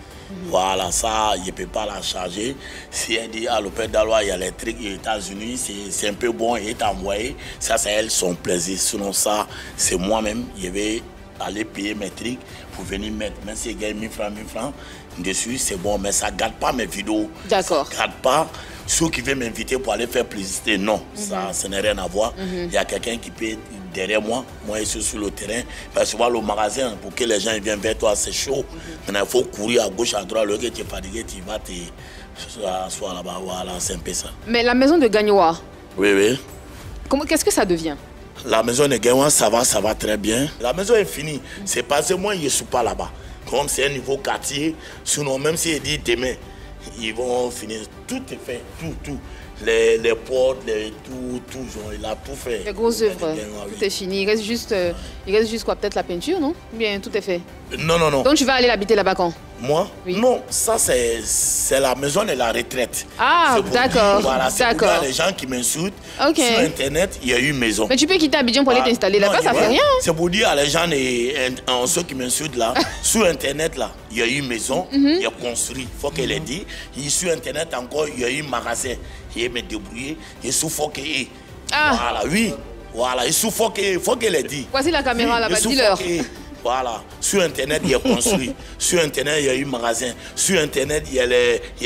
Speaker 5: Voilà, ça, il ne peut pas la charger. Si elle dit, le Père Dalois, il y a les trucs aux États-Unis, c'est un peu bon, il est envoyé. Ça, c'est elle, son plaisir. Sinon, ça, c'est moi-même, je vais aller payer mes trucs pour venir mettre. Même si je gagne 1000 francs dessus, c'est bon, mais ça ne garde pas mes vidéos.
Speaker 1: D'accord.
Speaker 5: Ça ne garde pas ceux qui veulent m'inviter pour aller faire publicité. Non, ça n'a rien à voir. Il y a quelqu'un qui peut derrière moi, moi je suis sur le terrain, parce que le magasin, pour que les gens viennent vers toi, c'est chaud. Maintenant, il faut courir à gauche, à droite, le gars tu es fatigué, tu vas t'asseoir là-bas, voilà, c'est un peu ça.
Speaker 1: Mais la maison de Gagnoa,
Speaker 5: oui.
Speaker 1: Qu'est-ce que ça devient?
Speaker 5: La maison de Gagnoa, ça va très bien. La maison est finie, c'est parce que moi je ne suis pas là-bas. Comme c'est un niveau quartier, sinon même si il dit demain, ils vont finir, tout est fait, tout. Les portes, tout, il a tout fait.
Speaker 1: Les grosses œuvres, tout est fini. Il reste juste quoi, peut-être la peinture, non? Bien, tout est fait.
Speaker 5: Non.
Speaker 1: Donc tu vas aller l'habiter là-bas quand?
Speaker 5: Moi?
Speaker 1: Oui.
Speaker 5: Non, ça c'est la maison de la retraite.
Speaker 1: Ah, d'accord.
Speaker 5: Voilà, c'est pour les gens qui m'insultent.
Speaker 1: Okay.
Speaker 5: Sur Internet, il y a une maison.
Speaker 1: Mais tu peux quitter Abidjan pour aller t'installer là-bas, ça fait rien.
Speaker 5: C'est pour dire à les gens, ceux qui m'insultent là, sur Internet là, il y a une maison, il y a construit. Il faut qu'elle ait dit. Sur Internet encore, il y a un magasin. Il me débrouiller, il suffoqué. Voilà, oui. Voilà, il suffoqué, il faut qu'elle ait dit.
Speaker 1: Voici la caméra là-bas, dis-leur.
Speaker 5: Voilà, sur Internet, il y a construit. Sur Internet, il y a eu magasin. Sur Internet, il y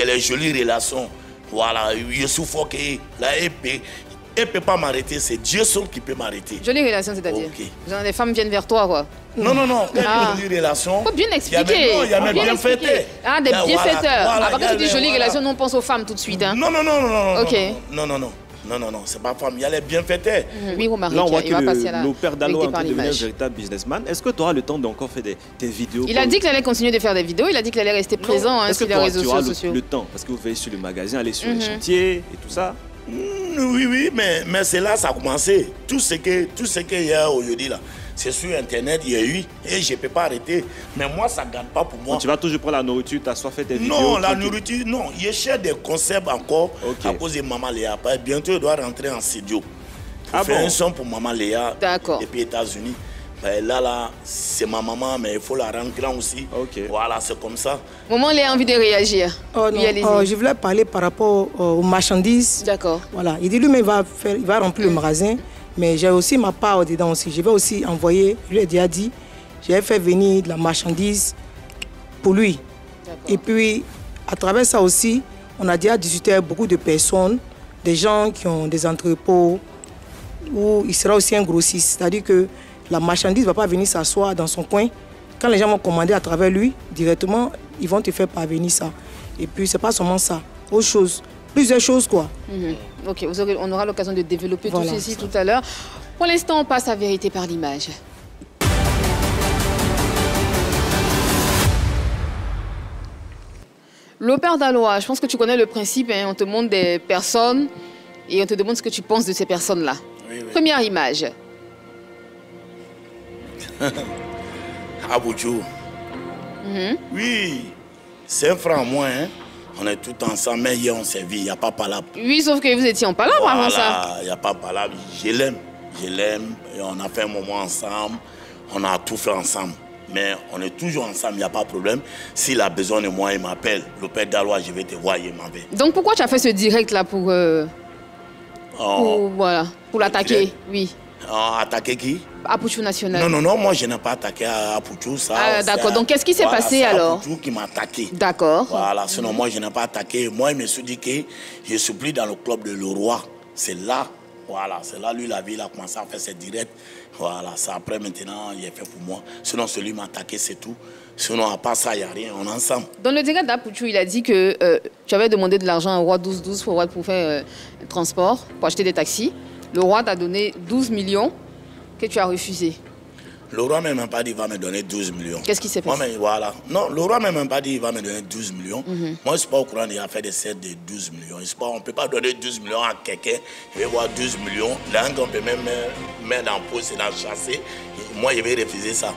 Speaker 5: a les jolies relations. Voilà, il est suffoqué. Là, elle ne peut pas m'arrêter, c'est Dieu seul qui peut m'arrêter.
Speaker 1: Jolies relations, c'est-à-dire genre, les femmes viennent vers toi, quoi.
Speaker 5: Non, jolies relations.
Speaker 1: Faut bien expliquer.
Speaker 5: Il y a mes bienfaiteurs.
Speaker 1: Ah, des bienfaiteurs. Voilà, quand tu dis jolies relations, nous on pense aux femmes tout de suite. Hein.
Speaker 5: Non.
Speaker 1: Ok.
Speaker 5: Non, c'est pas femme, il y a les bienfaiteurs.
Speaker 1: Oui, Romaric,
Speaker 2: là, on voit que
Speaker 1: le
Speaker 2: Père Dalois est en train de devenir un véritable businessman. Est-ce que tu auras le temps d'encore faire des vidéos?
Speaker 1: Il a dit qu'il allait continuer de faire des vidéos, il a dit qu'il allait rester présent sur les réseaux sociaux.
Speaker 2: Le temps, parce que vous veillez sur le magasin, aller sur les chantiers et tout ça.
Speaker 5: Oui, mais c'est là que ça a commencé. Tout ce qu'il y a aujourd'hui là, c'est sur Internet, il y a eu, et je ne peux pas arrêter. Mais moi, ça ne gagne pas pour moi.
Speaker 2: Donc, tu vas toujours prendre la nourriture, t'asseoir, faire tes vidéos?
Speaker 5: Non, la nourriture, non. Je cherche des concepts encore à cause de Maman Léa. Bientôt, je dois rentrer en studio. Pour faire un son pour Maman Léa.
Speaker 1: D'accord.
Speaker 5: Et puis États-Unis. Là, c'est ma maman, mais il faut la rendre grande aussi. Voilà, c'est comme ça.
Speaker 1: Maman, elle a envie de réagir.
Speaker 4: Je voulais parler par rapport aux marchandises.
Speaker 1: D'accord.
Speaker 4: Voilà. Il dit lui-même il va remplir le magasin, mais j'ai aussi ma part dedans aussi. Je vais aussi envoyer, je lui ai déjà dit, je vais faire venir de la marchandise pour lui. Et puis, à travers ça aussi, on a déjà discuté avec beaucoup de personnes, des gens qui ont des entrepôts, où il sera aussi un grossiste. C'est-à-dire que la marchandise ne va pas venir s'asseoir dans son coin. Quand les gens vont commander à travers lui, directement, ils vont te faire parvenir ça. Et puis, ce n'est pas seulement ça. Autre chose. Plusieurs choses, quoi.
Speaker 1: Ok, on aura l'occasion de développer tout ceci tout à l'heure. Pour l'instant, on passe à Vérité par l'image. Le Père Dalois, je pense que tu connais le principe. Hein, on te montre des personnes et on te demande ce que tu penses de ces personnes-là.
Speaker 5: Oui.
Speaker 1: Première image.
Speaker 5: Aboudjou. Oui, c'est un frère à moi. Hein. On est tous ensemble, mais hier on s'est vu, il n'y a pas palabre.
Speaker 1: Oui, sauf que vous étiez en palabre avant ça.
Speaker 5: Il n'y a pas palabre. Je l'aime. Et on a fait un moment ensemble. On a tout fait ensemble. Mais on est toujours ensemble, il n'y a pas de problème. S'il a besoin de moi, il m'appelle. Le Père Dalois, je vais te voir, il m'appelle.
Speaker 1: Donc pourquoi tu as fait ce direct-là pour l'attaquer? Oui.
Speaker 5: Attaquer qui?
Speaker 1: Apouchou National.
Speaker 5: Non, moi je n'ai pas attaqué à Apouchou.
Speaker 1: D'accord, donc qu'est-ce qui s'est passé alors?
Speaker 5: C'est Apouchou qui m'a attaqué.
Speaker 1: D'accord.
Speaker 5: Voilà, sinon moi je n'ai pas attaqué. Moi je me suis dit que je suis plus dans le club de Leroy. C'est là, lui la vie, il a commencé à faire ses directs. Voilà, ça après maintenant il est fait pour moi. Sinon celui m'a attaqué, c'est tout. Sinon à part ça, il n'y a rien, on est ensemble.
Speaker 1: Dans le direct d'Apouchou, il a dit que tu avais demandé de l'argent au roi 12-12 pour faire transport, pour acheter des taxis. Le roi t'a donné 12 millions. Que tu as refusé.
Speaker 5: Le roi ne m'a pas dit qu'il va me donner 12 millions.
Speaker 1: Qu'est-ce qui s'est passé?
Speaker 5: Non, le roi ne m'a pas dit qu'il va me donner 12 millions. Moi, je ne suis pas au courant des affaires de 7 de 12 millions. On ne peut pas donner 12 millions à quelqu'un. Il va voir 12 millions. Là, on peut même mettre dans le poste et dans le chasser. Moi, je vais refuser ça.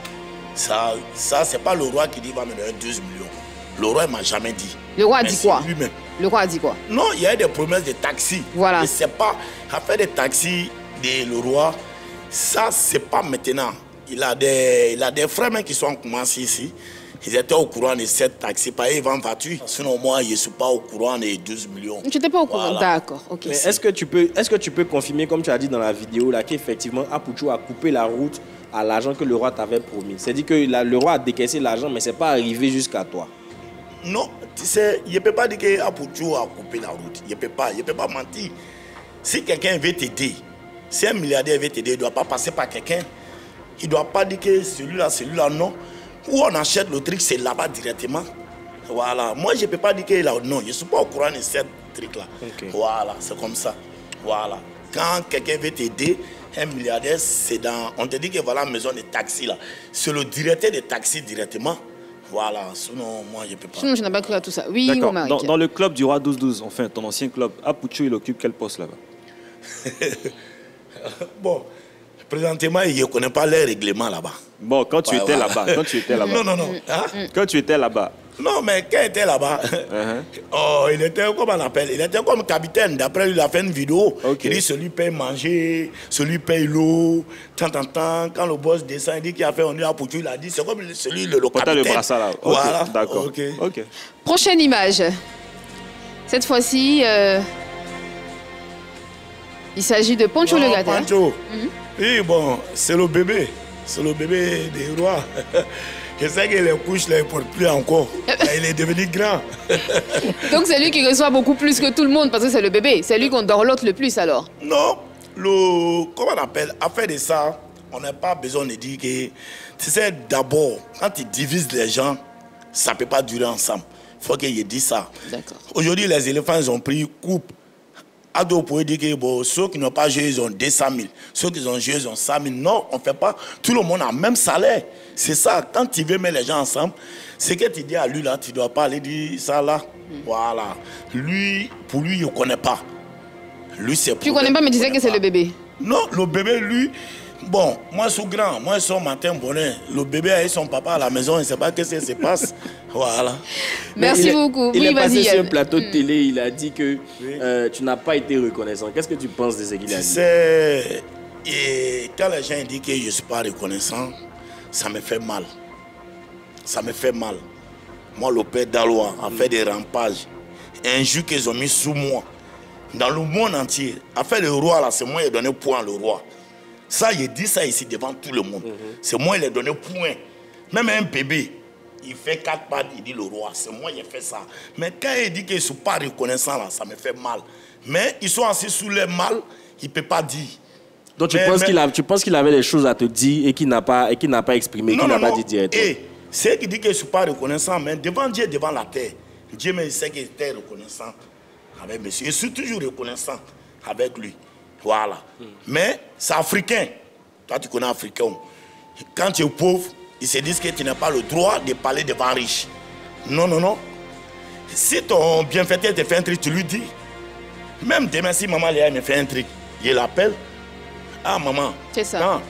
Speaker 5: Ça ce n'est pas le roi qui dit qu'il va me donner 12 millions. Le roi ne m'a jamais dit.
Speaker 1: Le roi a dit quoi?
Speaker 5: Lui-même.
Speaker 1: Le roi a dit quoi? Non,
Speaker 5: il y a des promesses de taxis.
Speaker 1: Voilà.
Speaker 5: Mais ce n'est pas affaire des taxis de le roi. Ça, c'est pas maintenant. Il a des frères qui sont commencés ici. Ils étaient au courant de 7 taxis, pas ils vendent voiture. Sinon, moi, je ne suis pas au courant des 12 millions.
Speaker 1: Tu n'étais pas au courant,
Speaker 5: Voilà.
Speaker 1: d'accord. Ok.
Speaker 7: Est-ce que tu peux confirmer, comme tu as dit dans la vidéo, là, qu'effectivement, Apouchou a coupé la route à l'argent que le roi t'avait promis? C'est-à-dire que le roi a décaissé l'argent, mais ce n'est pas arrivé jusqu'à toi.
Speaker 5: Non, tu sais, je ne peux pas dire qu'Apouchou a coupé la route. Je ne peux pas mentir. Si quelqu'un veut t'aider, si un milliardaire veut t'aider, il ne doit pas passer par quelqu'un. Il ne doit pas dire que celui-là, non. Où on achète le truc, c'est là-bas directement. Voilà. Moi, je ne peux pas dire que non, je ne suis pas au courant de ce truc-là.
Speaker 7: Okay.
Speaker 5: Voilà, c'est comme ça. Voilà. Quand quelqu'un veut t'aider, un milliardaire, c'est dans... On te dit que voilà la maison de taxi, là. C'est le directeur des taxis directement. Voilà. Sinon, moi, je ne peux pas.
Speaker 1: Sinon, je n'ai pas cru à tout ça. Oui,
Speaker 2: D'accord.
Speaker 1: Romaric.
Speaker 2: Dans le club du Roi 12-12, enfin, ton ancien club, Apouchou, il occupe quel poste là-bas?
Speaker 5: Bon, présentement, je ne connais pas les règlements là-bas.
Speaker 2: Bon, quand tu étais là-bas.
Speaker 5: Non. Hein?
Speaker 2: Quand tu étais là-bas.
Speaker 5: Non, mais quand il était là-bas, il était, comment on appelle, il était comme capitaine. D'après lui, il a fait une vidéo.
Speaker 2: Okay.
Speaker 5: Il dit, celui paye manger, celui paye l'eau. Tant, quand le boss descend, il dit qu'il a fait, on est à Poutou, il a dit, c'est comme celui, le capitaine.
Speaker 2: Le brassard là. Okay.
Speaker 5: Voilà.
Speaker 2: D'accord.
Speaker 5: Ok.
Speaker 1: Prochaine image. Cette fois-ci, il s'agit de Poncho le gardien.
Speaker 5: Poncho. Oui, bon, c'est le bébé. C'est le bébé des rois. Je sais que les couches, là, il ne porte plus encore. Il est devenu grand.
Speaker 1: Donc c'est lui qui reçoit beaucoup plus que tout le monde parce que c'est le bébé. C'est lui qu'on dorlote le plus alors.
Speaker 5: Non, comment on appelle, affaire de ça, on n'a pas besoin de dire que... Tu sais, d'abord, quand tu divises les gens, ça ne peut pas durer ensemble. Il faut qu'il dise ça.
Speaker 1: D'accord.
Speaker 5: Aujourd'hui, les éléphants, ils ont pris coupe. Ado pourrait dire que bon, ceux qui n'ont pas joué, ils ont 200 000. Ceux qui ont joué, ils ont 100 000. Non, on ne fait pas. Tout le monde a le même salaire. C'est ça. Quand tu veux mettre les gens ensemble, c'est que tu dis à lui, là, tu ne dois pas aller dire ça là. Voilà. Lui, pour lui, il ne connaît pas. Lui, c'est pour
Speaker 1: Tu ne connais pas, mais tu sais que c'est le bébé.
Speaker 5: Non, le bébé, lui, bon, moi, je suis grand. Moi, je suis matin bonheur. Le bébé avec son papa à la maison, il ne sait pas ce qui se passe. Voilà.
Speaker 1: Merci beaucoup.
Speaker 7: Il
Speaker 1: Oui,
Speaker 7: est passé
Speaker 1: vas-y.
Speaker 7: sur un plateau de télé, il a dit que tu n'as pas été reconnaissant. Qu'est-ce que tu penses de ce qu'il a dit?
Speaker 5: Et quand les gens disent que je ne suis pas reconnaissant, ça me fait mal. Ça me fait mal. Moi, le père d'Aloa a fait des rampages. Un jour qu'ils ont mis sous moi, dans le monde entier, a fait le roi, là, c'est moi qui ai donné point au roi. Ça, il dit ça ici devant tout le monde. C'est moi qui ai donné point. Même un bébé, il fait 4 pattes, il dit le roi. C'est moi qui ai fait ça. Mais quand il dit qu'ils ne sont pas reconnaissants, là, ça me fait mal. Mais ils sont assis sous les mal, il ne peut pas dire.
Speaker 7: Donc tu penses qu'il avait des choses à te dire et qu'il n'a pas exprimé, qu'il n'a pas dit directement?
Speaker 5: C'est qui dit que je ne suis pas reconnaissant, mais devant Dieu, devant la terre, Dieu me sait qu'il était reconnaissant avec monsieur. Je suis toujours reconnaissant avec lui. Voilà. Mais c'est africain. Toi, tu connais africain. Quand tu es pauvre, ils se disent que tu n'as pas le droit de parler devant riche. Non. Si ton bienfaiteur te fait un truc, tu lui dis. Même demain, si maman Léa me fait un truc, je l'appelle. Ah, maman.
Speaker 1: C'est ça.
Speaker 5: Non.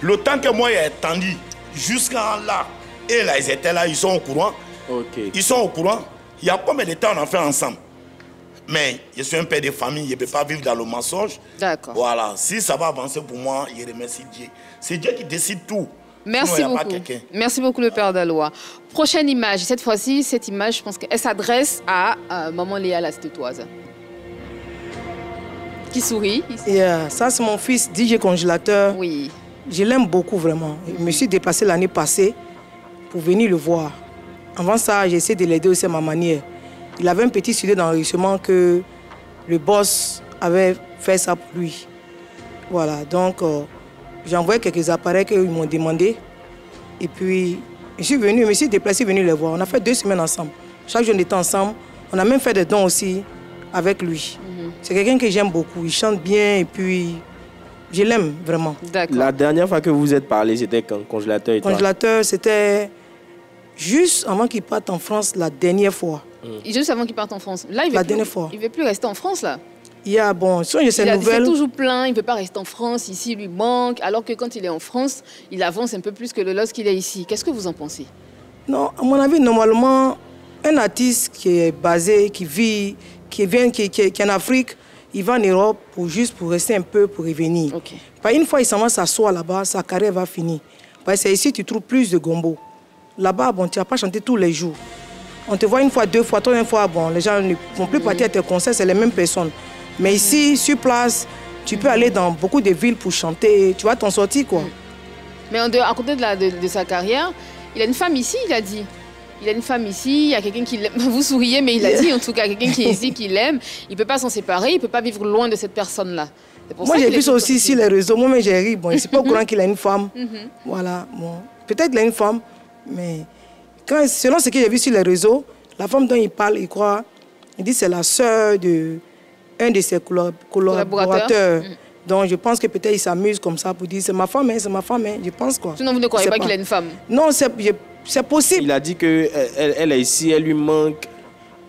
Speaker 5: Le temps que moi, j'ai attendu jusqu'à là, et là, ils étaient là, ils sont au courant.
Speaker 7: Ok.
Speaker 5: Ils sont au courant. Il y a combien de temps on a fait ensemble? Mais je suis un père de famille, je ne peux pas vivre dans le mensonge.
Speaker 1: D'accord.
Speaker 5: Voilà. Si ça va avancer pour moi, je remercie Dieu. C'est Dieu qui décide tout.
Speaker 1: Merci
Speaker 5: Sinon, il y a pas
Speaker 1: beaucoup.
Speaker 5: quelqu'un.
Speaker 1: Merci beaucoup, le père d'Aloa. Prochaine image. Cette fois-ci, cette image, je pense qu'elle s'adresse à maman Léa la Stétoise. Qui sourit. Ici.
Speaker 4: Ça, c'est mon fils, DJ Congélateur.
Speaker 1: Oui.
Speaker 4: Je l'aime beaucoup, vraiment. Je me suis déplacé l'année passée pour venir le voir. Avant ça, j'ai essayé de l'aider aussi à ma manière. Il avait un petit studio d'enregistrement que le boss avait fait ça pour lui. Voilà, donc j'ai envoyé quelques appareils qu'ils m'ont demandé. Et puis, je me suis déplacé, venu les voir. On a fait 2 semaines ensemble. Chaque jour, on était ensemble. On a même fait des dons aussi avec lui. C'est quelqu'un que j'aime beaucoup. Il chante bien et puis je l'aime vraiment.
Speaker 1: D'accord.
Speaker 7: La dernière fois que vous vous êtes parlé, c'était quand Congélateur et toi?
Speaker 4: Congélateur, c'était juste avant qu'il parte en France la dernière fois.
Speaker 1: Juste avant qu'il parte en France. Là, il
Speaker 4: La
Speaker 1: veut plus,
Speaker 4: dernière fois.
Speaker 1: il veut plus rester en France, là.
Speaker 4: Il y a, bon, si j'ai ces
Speaker 1: Il
Speaker 4: nouvelles.
Speaker 1: s'est toujours plaint, il ne veut pas rester en France. Ici, il lui manque. Alors que quand il est en France, il avance un peu plus que lorsqu'il est ici. Qu'est-ce que vous en pensez?
Speaker 4: Non, à mon avis, normalement, un artiste qui est basé, qui vit, qui est en Afrique, il va en Europe juste pour rester un peu, pour revenir.
Speaker 1: Ok.
Speaker 4: Une fois il s'en va s'asseoir là-bas, sa carrière va finir. Parce que c'est ici que tu trouves plus de gombo. là-bas, bon, tu n'as pas chanté tous les jours. On te voit une fois, deux fois, troisième fois, bon, les gens ne vont plus partir à tes concerts, c'est les mêmes personnes. Mais ici, sur place, tu peux aller dans beaucoup de villes pour chanter, tu vas t'en sortir, quoi.
Speaker 1: Mais à côté de sa carrière, il a une femme ici, il a dit. Il a une femme ici, il y a quelqu'un qui l'aime. Vous souriez, mais il a dit en tout cas, quelqu'un qui est ici, qui l'aime. Il ne peut pas s'en séparer, il ne peut pas vivre loin de cette personne-là.
Speaker 4: Moi, j'ai vu ça aussi sur les réseaux. Moi, j'ai ri. Bon, je ne suis pas au courant qu'il a une femme. Voilà. Bon. Peut-être qu'il a une femme, mais selon ce que j'ai vu sur les réseaux, la femme dont il parle, il croit, il dit que c'est la sœur d'un de ses collaborateurs. Donc, je pense que peut-être il s'amuse comme ça pour dire c'est ma femme, c'est ma femme. Je pense quoi.
Speaker 1: Sinon, vous ne croyez pas qu'il a une femme?
Speaker 4: Non, c'est possible.
Speaker 7: Il a dit qu'elle est ici, elle lui manque,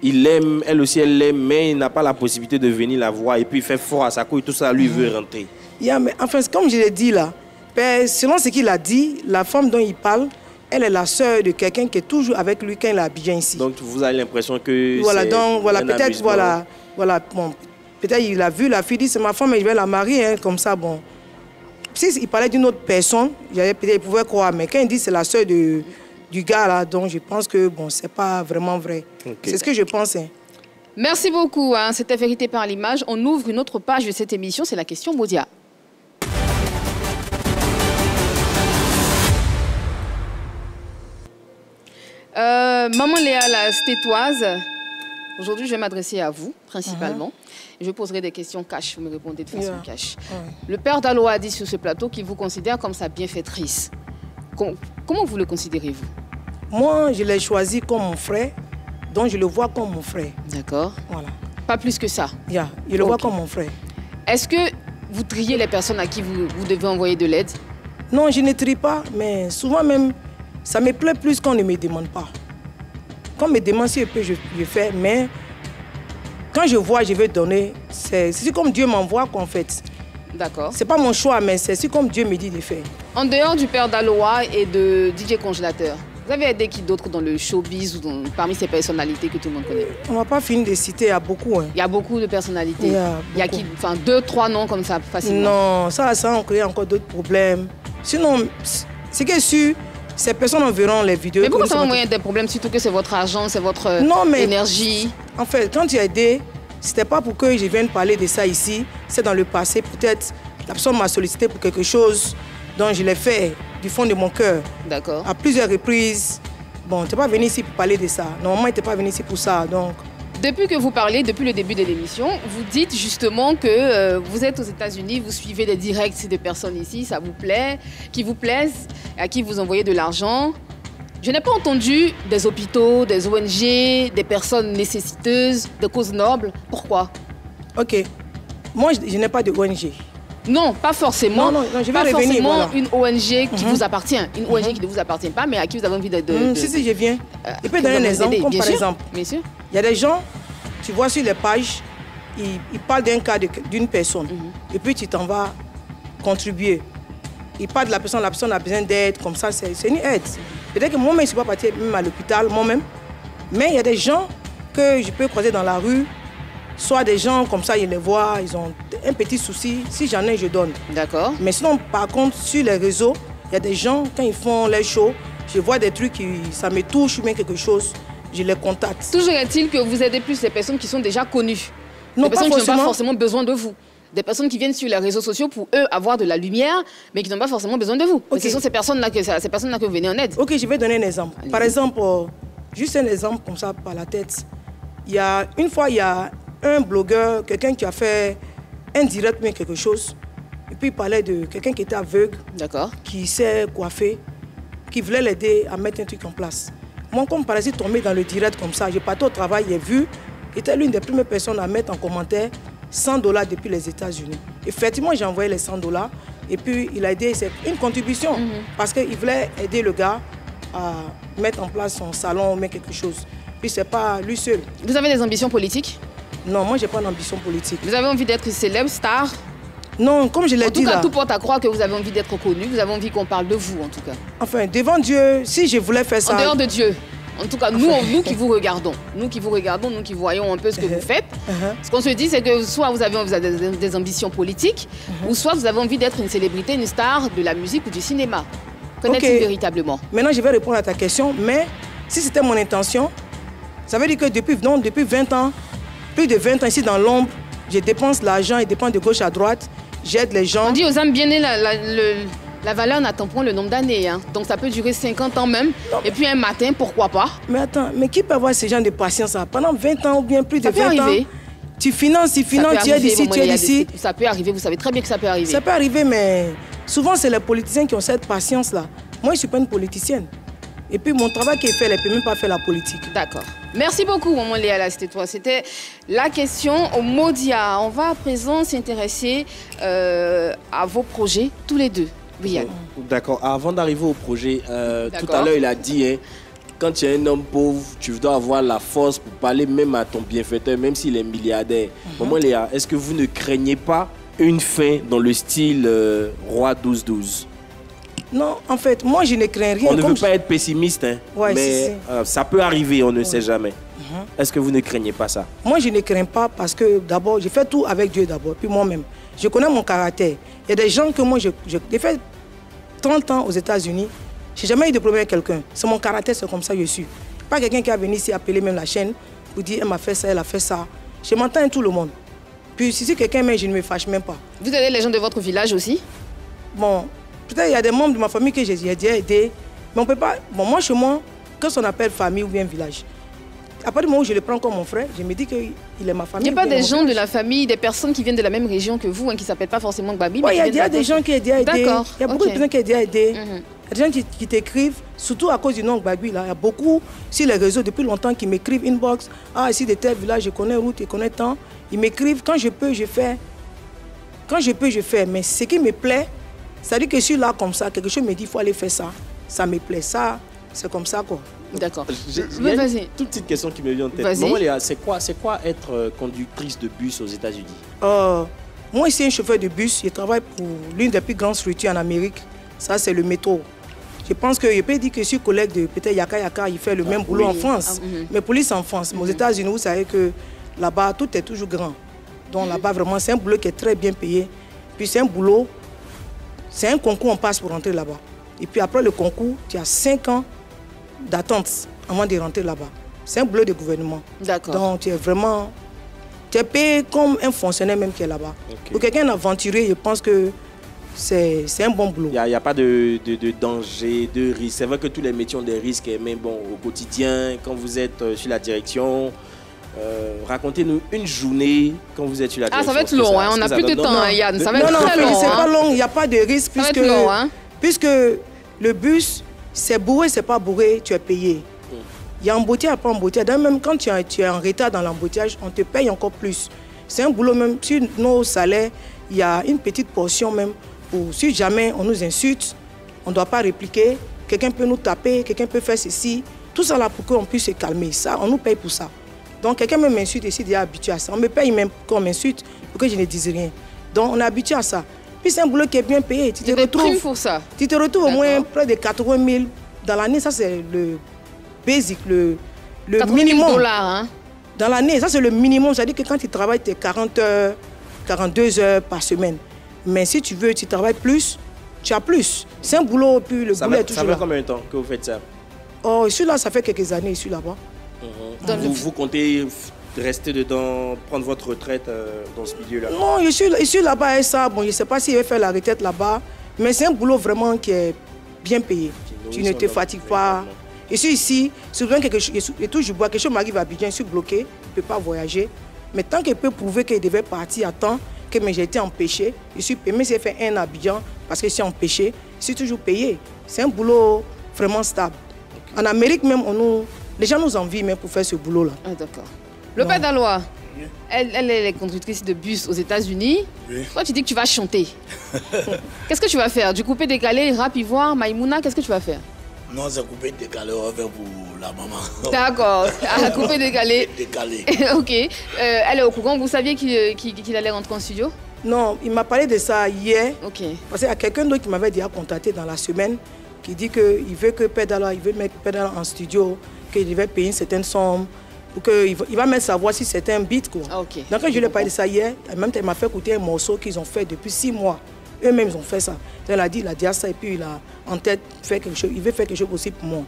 Speaker 7: il l'aime, elle aussi elle l'aime, mais il n'a pas la possibilité de venir la voir et puis il fait fort à sa couille, tout ça, lui veut rentrer.
Speaker 4: Mais enfin, comme je l'ai dit là, selon ce qu'il a dit, la femme dont il parle, elle est la sœur de quelqu'un qui est toujours avec lui quand il est habillé ici.
Speaker 7: Donc vous avez l'impression que
Speaker 4: voilà, donc voilà, peut-être voilà, bon, peut-être il a vu la fille, dit c'est ma femme et je vais la marier, hein, comme ça, bon. S'il parlait d'une autre personne, peut-être il pouvait croire, mais quand il dit c'est la sœur du gars là, donc je pense que bon, c'est pas vraiment vrai. Okay. C'est ce que je pense. Hein.
Speaker 1: Merci beaucoup. Hein. C'était Vérité par l'image. On ouvre une autre page de cette émission, c'est la question Modia. Maman Léa, la stétoise, aujourd'hui je vais m'adresser à vous principalement. Je poserai des questions cash, vous me répondez de façon cash. Le père Daloa a dit sur ce plateau qu'il vous considère comme sa bienfaitrice. Comment vous le considérez-vous?
Speaker 4: Moi, je l'ai choisi comme mon frère, donc je le vois comme mon frère.
Speaker 1: D'accord.
Speaker 4: Voilà.
Speaker 1: Pas plus que ça?
Speaker 4: Je le vois comme mon frère.
Speaker 1: Est-ce que vous triez les personnes à qui vous devez envoyer de l'aide?
Speaker 4: Non, je ne trie pas, mais souvent même, ça me plaît plus qu'on ne me demande pas. Quand on me demande si je peux, je fais, mais quand je vois, je vais donner. C'est comme Dieu m'envoie qu'en fait.
Speaker 1: D'accord.
Speaker 4: C'est pas mon choix, mais c'est comme Dieu me dit de faire.
Speaker 1: En dehors du père Daloa et de DJ Congélateur, vous avez aidé qui d'autre dans le showbiz ou parmi ces personnalités que tout le monde connaît?
Speaker 4: On va pas finir de citer, il y a beaucoup. Hein.
Speaker 1: Il y a beaucoup de personnalités. Il y a qui, enfin, 2, 3 noms comme ça, facilement.
Speaker 4: Non, ça on crée encore d'autres problèmes. Sinon, ce qui est sûr, ces personnes verront les vidéos.
Speaker 1: Mais pourquoi ça va envoyer des problèmes, surtout que c'est votre argent, c'est votre énergie?
Speaker 4: En fait, quand tu as aidé, c'était pas pour que je vienne parler de ça ici. C'est dans le passé, peut-être, la personne m'a sollicité pour quelque chose, donc je l'ai fait du fond de mon cœur.
Speaker 1: D'accord.
Speaker 4: À plusieurs reprises. Bon, tu n'es pas venu ici pour parler de ça. Normalement, tu n'es pas venu ici pour ça, donc...
Speaker 1: Depuis que vous parlez, depuis le début de l'émission, vous dites justement que vous êtes aux États-Unis, vous suivez des directs de personnes ici, ça vous plaît, qui vous plaisent, à qui vous envoyez de l'argent. Je n'ai pas entendu des hôpitaux, des ONG, des personnes nécessiteuses, des causes nobles. Pourquoi?
Speaker 4: Ok. Moi, je n'ai pas de ONG.
Speaker 1: Non, pas forcément.
Speaker 4: Non, je vais
Speaker 1: pas
Speaker 4: revenir,
Speaker 1: forcément
Speaker 4: voilà.
Speaker 1: Une ONG qui vous appartient. Une ONG qui ne vous appartient pas, mais à qui vous avez envie de...
Speaker 4: Si, je viens. Je peux donner un exemple, comme par exemple.
Speaker 1: Bien sûr.
Speaker 4: Il y a des gens, tu vois sur les pages, ils parlent d'un cas d'une personne. Et puis tu t'en vas contribuer. Ils parlent de la personne a besoin d'aide, comme ça, c'est une aide. Peut-être que moi-même, je ne suis pas partie même à l'hôpital, moi-même. Mais il y a des gens que je peux croiser dans la rue, soit des gens comme ça, ils les voient, ils ont un petit souci. Si j'en ai, je donne.
Speaker 1: D'accord.
Speaker 4: Mais sinon, par contre, sur les réseaux, il y a des gens, quand ils font les shows, je vois des trucs, ça me touche ou bien quelque chose, je les contacte.
Speaker 1: Toujours est-il que vous aidez plus les personnes qui sont déjà connues.
Speaker 4: Non,
Speaker 1: des personnes qui n'ont pas forcément besoin de vous. Des personnes qui viennent sur les réseaux sociaux pour eux avoir de la lumière, mais qui n'ont pas forcément besoin de vous. Okay. Ce sont ces personnes-là que vous venez en aide.
Speaker 4: Ok, je vais donner un exemple. Par exemple, juste un exemple comme ça par la tête. Une fois, il y a un blogueur, quelqu'un qui a fait un direct, mais quelque chose. Et puis il parlait de quelqu'un qui était aveugle, qui s'est coiffé, qui voulait l'aider à mettre un truc en place. Moi, comme par exemple, tombé dans le direct comme ça, j'ai parti au travail, j'ai vu, était l'une des premières personnes à mettre en commentaire $100 depuis les États-Unis. Effectivement, j'ai envoyé les $100 et puis il a aidé, c'est une contribution parce qu'il voulait aider le gars à mettre en place son salon ou mettre quelque chose. Puis c'est pas lui seul.
Speaker 1: Vous avez des ambitions politiques?
Speaker 4: Non, moi j'ai pas d'ambition politique.
Speaker 1: Vous avez envie d'être célèbre, star?
Speaker 4: Non, comme je l'ai dit là.
Speaker 1: En tout cas, tout porte à croire que vous avez envie d'être connu, vous avez envie qu'on parle de vous en tout cas.
Speaker 4: Enfin, devant Dieu, si je voulais faire ça...
Speaker 1: En dehors de Dieu. En tout cas, nous qui vous regardons, nous qui voyons un peu ce que vous faites, ce qu'on se dit, c'est que soit vous avez des ambitions politiques, ou soit vous avez envie d'être une célébrité, une star de la musique ou du cinéma. Connaît-il véritablement?
Speaker 4: Maintenant, je vais répondre à ta question. Mais si c'était mon intention, ça veut dire que depuis 20 ans, plus de 20 ans ici dans l'ombre, je dépense l'argent et dépense de gauche à droite. J'aide les gens.
Speaker 1: On dit aux âmes bien nées, la valeur n'attend point le nombre d'années. Hein. Donc ça peut durer 50 ans même. Non. Et puis un matin, pourquoi pas? Mais attends, mais qui peut avoir ce genre de patience là? Pendant 20 ans ou bien plus de 20 ans? Ça peut arriver. Tu finances, tu es d'ici, tu es d'ici. Ça peut arriver, vous savez très bien que ça peut arriver.
Speaker 4: Ça peut arriver, mais souvent c'est les politiciens qui ont cette patience là. Moi, je ne suis pas une politicienne. Et puis mon travail qui est fait, elle ne peut même pas faire la politique.
Speaker 1: D'accord. Merci beaucoup, maman Léa, c'était toi. C'était la question au Modia. On va à présent s'intéresser à vos projets, tous les deux. Oui, Yann.
Speaker 7: D'accord. Avant d'arriver au projet, tout à l'heure, il a dit, hein, quand tu es un homme pauvre, tu dois avoir la force pour parler même à ton bienfaiteur, même s'il est milliardaire. Maman Léa, est-ce que vous ne craignez pas une fin dans le style Roi 12-12?
Speaker 4: Non, en fait, moi, je ne crains rien.
Speaker 7: On ne veut pas être pessimiste, hein,
Speaker 4: ouais,
Speaker 7: mais ça peut arriver, on ne sait jamais. Est-ce que vous ne craignez pas ça? Moi,
Speaker 4: je ne crains pas parce que d'abord, je fais tout avec Dieu d'abord, puis moi-même. Je connais mon caractère. Il y a des gens que moi, j'ai fait 30 ans aux États-Unis. Je n'ai jamais eu de problème avec quelqu'un. C'est mon caractère, c'est comme ça que je suis. Pas quelqu'un qui a venu ici appeler même la chaîne pour dire elle m'a fait ça, elle a fait ça. Je m'entends avec tout le monde. Puis si quelqu'un m'aide, je ne me fâche même pas.
Speaker 1: Vous aidez les gens de votre village aussi?
Speaker 4: Bon, peut-être il y a des membres de ma famille que j'ai déjà aidé. Mais on ne peut pas. Bon, moi, chez moi, quand on appelle famille ou bien village, à partir du moment où je le prends comme mon frère, je me dis qu'il est ma famille.
Speaker 1: Il n'y a pas des gens de la famille, des personnes qui viennent de la même région que vous, hein, qui ne s'appellent pas forcément Gbagbi?
Speaker 4: Oui, il y a des gens qui aident.
Speaker 1: D'accord.
Speaker 4: Il y a beaucoup de personnes qui aident. Il y a des gens qui t'écrivent, surtout à cause du nom Gbagbi. Il y a beaucoup sur les réseaux depuis longtemps qui m'écrivent inbox. Ah, ici de tel village, je connais route, je connais temps. Ils m'écrivent. Quand je peux, je fais. Quand je peux, je fais. Mais ce qui me plaît, c'est-à-dire que je suis là comme ça, quelque chose me dit il faut aller faire ça. Ça me plaît. Ça, c'est comme ça, quoi.
Speaker 1: D'accord.
Speaker 7: Il y a une toute petite question qui me vient en tête. Maman Léa, c'est quoi être conductrice de bus aux États-Unis?
Speaker 4: Moi, ici, un chauffeur de bus. Je travaille pour l'une des plus grandes structures en Amérique. Ça, c'est le métro. Je pense que je peux dire que je suis collègue de peut-être Yaka Yaka, il fait le même boulot en France. Mais police en France. Mais aux États-Unis, vous savez que là-bas, tout est toujours grand. Donc là-bas, vraiment, c'est un boulot qui est très bien payé. Puis c'est un boulot, c'est un concours, on passe pour rentrer là-bas. Et puis après le concours, tu as 5 ans d'attente avant de rentrer là-bas. C'est un boulot de gouvernement.
Speaker 1: D'accord.
Speaker 4: Donc tu es vraiment... Tu es payé comme un fonctionnaire même qui est là-bas. Okay. Pour quelqu'un d'aventurier, je pense que c'est un bon boulot.
Speaker 7: Il n'y a pas de danger, de risque. C'est vrai que tous les métiers ont des risques, mais bon, au quotidien, quand vous êtes sur la direction, racontez-nous une journée quand vous êtes sur la direction.
Speaker 1: Ah, ça va être long, hein, on n'a plus de temps, Yann. Ça va être très long.
Speaker 4: C'est pas long, il n'y a pas de risque puisque le bus, c'est bourré, c'est pas bourré, tu es payé. Il y a embouteillage, pas embouteillage. Même quand tu es en retard dans l'embouteillage, on te paye encore plus. C'est un boulot même, sur nos salaires, il y a une petite portion même pour si jamais on nous insulte, on ne doit pas répliquer, quelqu'un peut nous taper, quelqu'un peut faire ceci. Tout ça là pour qu'on puisse se calmer. Ça, on nous paye pour ça. Donc quelqu'un me m'insulte ici, il est habitué à ça. On me paye même quand on m'insulte pour que je ne dise rien. Donc on est habitué à ça. Puis c'est un boulot qui est bien payé. Tu te retrouves au moins près de 80 000 dans l'année. Ça c'est le basic, le minimum.
Speaker 1: $, hein?
Speaker 4: Dans l'année, ça c'est le minimum. C'est-à-dire que quand tu travailles, tu es 40 heures, 42 heures par semaine. Mais si tu veux, tu travailles plus, tu as plus. C'est un boulot, puis le boulot est toujours là.
Speaker 7: Ça fait combien de temps que vous faites ça?
Speaker 4: Oh, je suis là, ça fait quelques années, je suis là-bas.
Speaker 7: Vous comptez rester dedans, prendre votre retraite dans ce milieu-là?
Speaker 4: Non, je suis là-bas et ça. Bon, je ne sais pas si je vais faire la retraite là-bas, mais c'est un boulot vraiment qui est bien payé. Tu ne te fatigues pas. Je suis ici, souvent je toujours bois, quelque chose m'arrive à Abidjan, je suis bloqué, je ne peux pas voyager. Mais tant que je peux prouver que je devais partir à temps, que j'ai été empêché, je suis payé. Même si j'ai fait un à Abidjan, parce que je suis empêché, je suis toujours payé. C'est un boulot vraiment stable. En Amérique même, les gens nous envient même pour faire ce boulot-là.
Speaker 1: Ah, d'accord. Le père d'Aloa, elle est conductrice de bus aux États-Unis. Oui. Toi, tu dis que tu vas chanter. Qu'est-ce que tu vas faire? Du coupé décalé, rap, ivoire, Maïmouna, qu'est-ce que tu vas faire?
Speaker 5: Non, c'est coupé décalé, on va faire pour la maman.
Speaker 1: D'accord, coupé décalé.
Speaker 5: Décalé.
Speaker 1: Ok. Elle est au courant, vous saviez qu'il allait rentrer en studio?
Speaker 4: Non, il m'a parlé de ça hier.
Speaker 1: Ok.
Speaker 4: Parce qu'il y a quelqu'un d'autre qui m'avait déjà contacté dans la semaine, qui dit qu'il veut que Pedala, il veut mettre Pedala en studio, qu'il devait payer une certaine somme, pour qu'il va mettre sa voix si c'est un beat, quoi.
Speaker 1: Ah, okay.
Speaker 4: Donc quand je lui ai parlé de ça hier, même il m'a fait écouter un morceau qu'ils ont fait depuis 6 mois. eux-mêmes ils ont fait ça. Donc, il a dit à ça et puis il a en tête fait quelque chose. Il veut faire quelque chose aussi pour moi.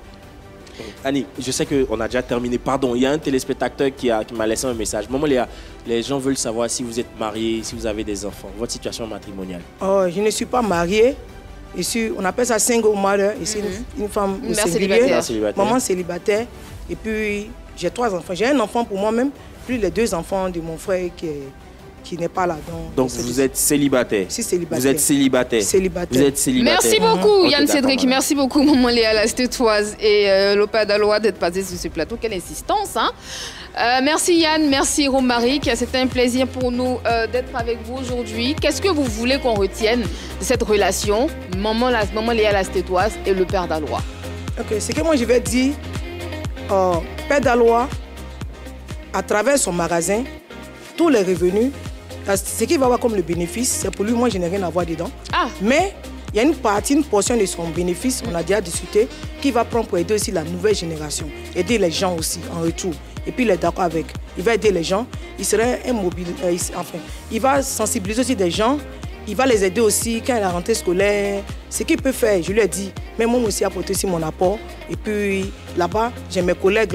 Speaker 7: Annie, je sais qu'on a déjà terminé. Pardon, il y a un téléspectateur qui m'a laissé un message. Maman Léa, les gens veulent savoir si vous êtes mariée, si vous avez des enfants, votre situation matrimoniale.
Speaker 4: Oh, je ne suis pas mariée. On appelle ça single mother. Ici, une femme célibataire. Maman célibataire. Et puis, j'ai 3 enfants. J'ai un enfant pour moi-même, plus les 2 enfants de mon frère qui n'est pas là.
Speaker 7: Donc vous êtes célibataire.
Speaker 4: Je suis célibataire.
Speaker 7: Vous êtes célibataire.
Speaker 4: Célibataire.
Speaker 7: Vous êtes célibataire.
Speaker 1: Merci beaucoup Yann Cédric, merci beaucoup Maman Léa Lastétoise et le père Dalois d'être passé sur ce plateau. Quelle insistance, hein? Merci Yann, merci Romaric. C'était un plaisir pour nous d'être avec vous aujourd'hui. Qu'est-ce que vous voulez qu'on retienne de cette relation Maman Léa Lastétoise et le père Dalois?
Speaker 4: Ok, c'est que moi je vais dire, père Dalois, à travers son magasin, tous les revenus, ce qu'il va avoir comme le bénéfice, c'est pour lui, moi je n'ai rien à voir dedans. Ah. Mais il y a une portion de son bénéfice, on a déjà discuté, qu'il va prendre pour aider aussi la nouvelle génération, aider les gens aussi en retour. Et puis il est d'accord avec. Il va aider les gens, il serait immobile, enfin, il va sensibiliser aussi des gens, il va les aider aussi quand il a la rentrée scolaire. Ce qu'il peut faire, je lui ai dit, mais moi aussi apporter aussi mon apport. Et puis là-bas, j'ai mes collègues.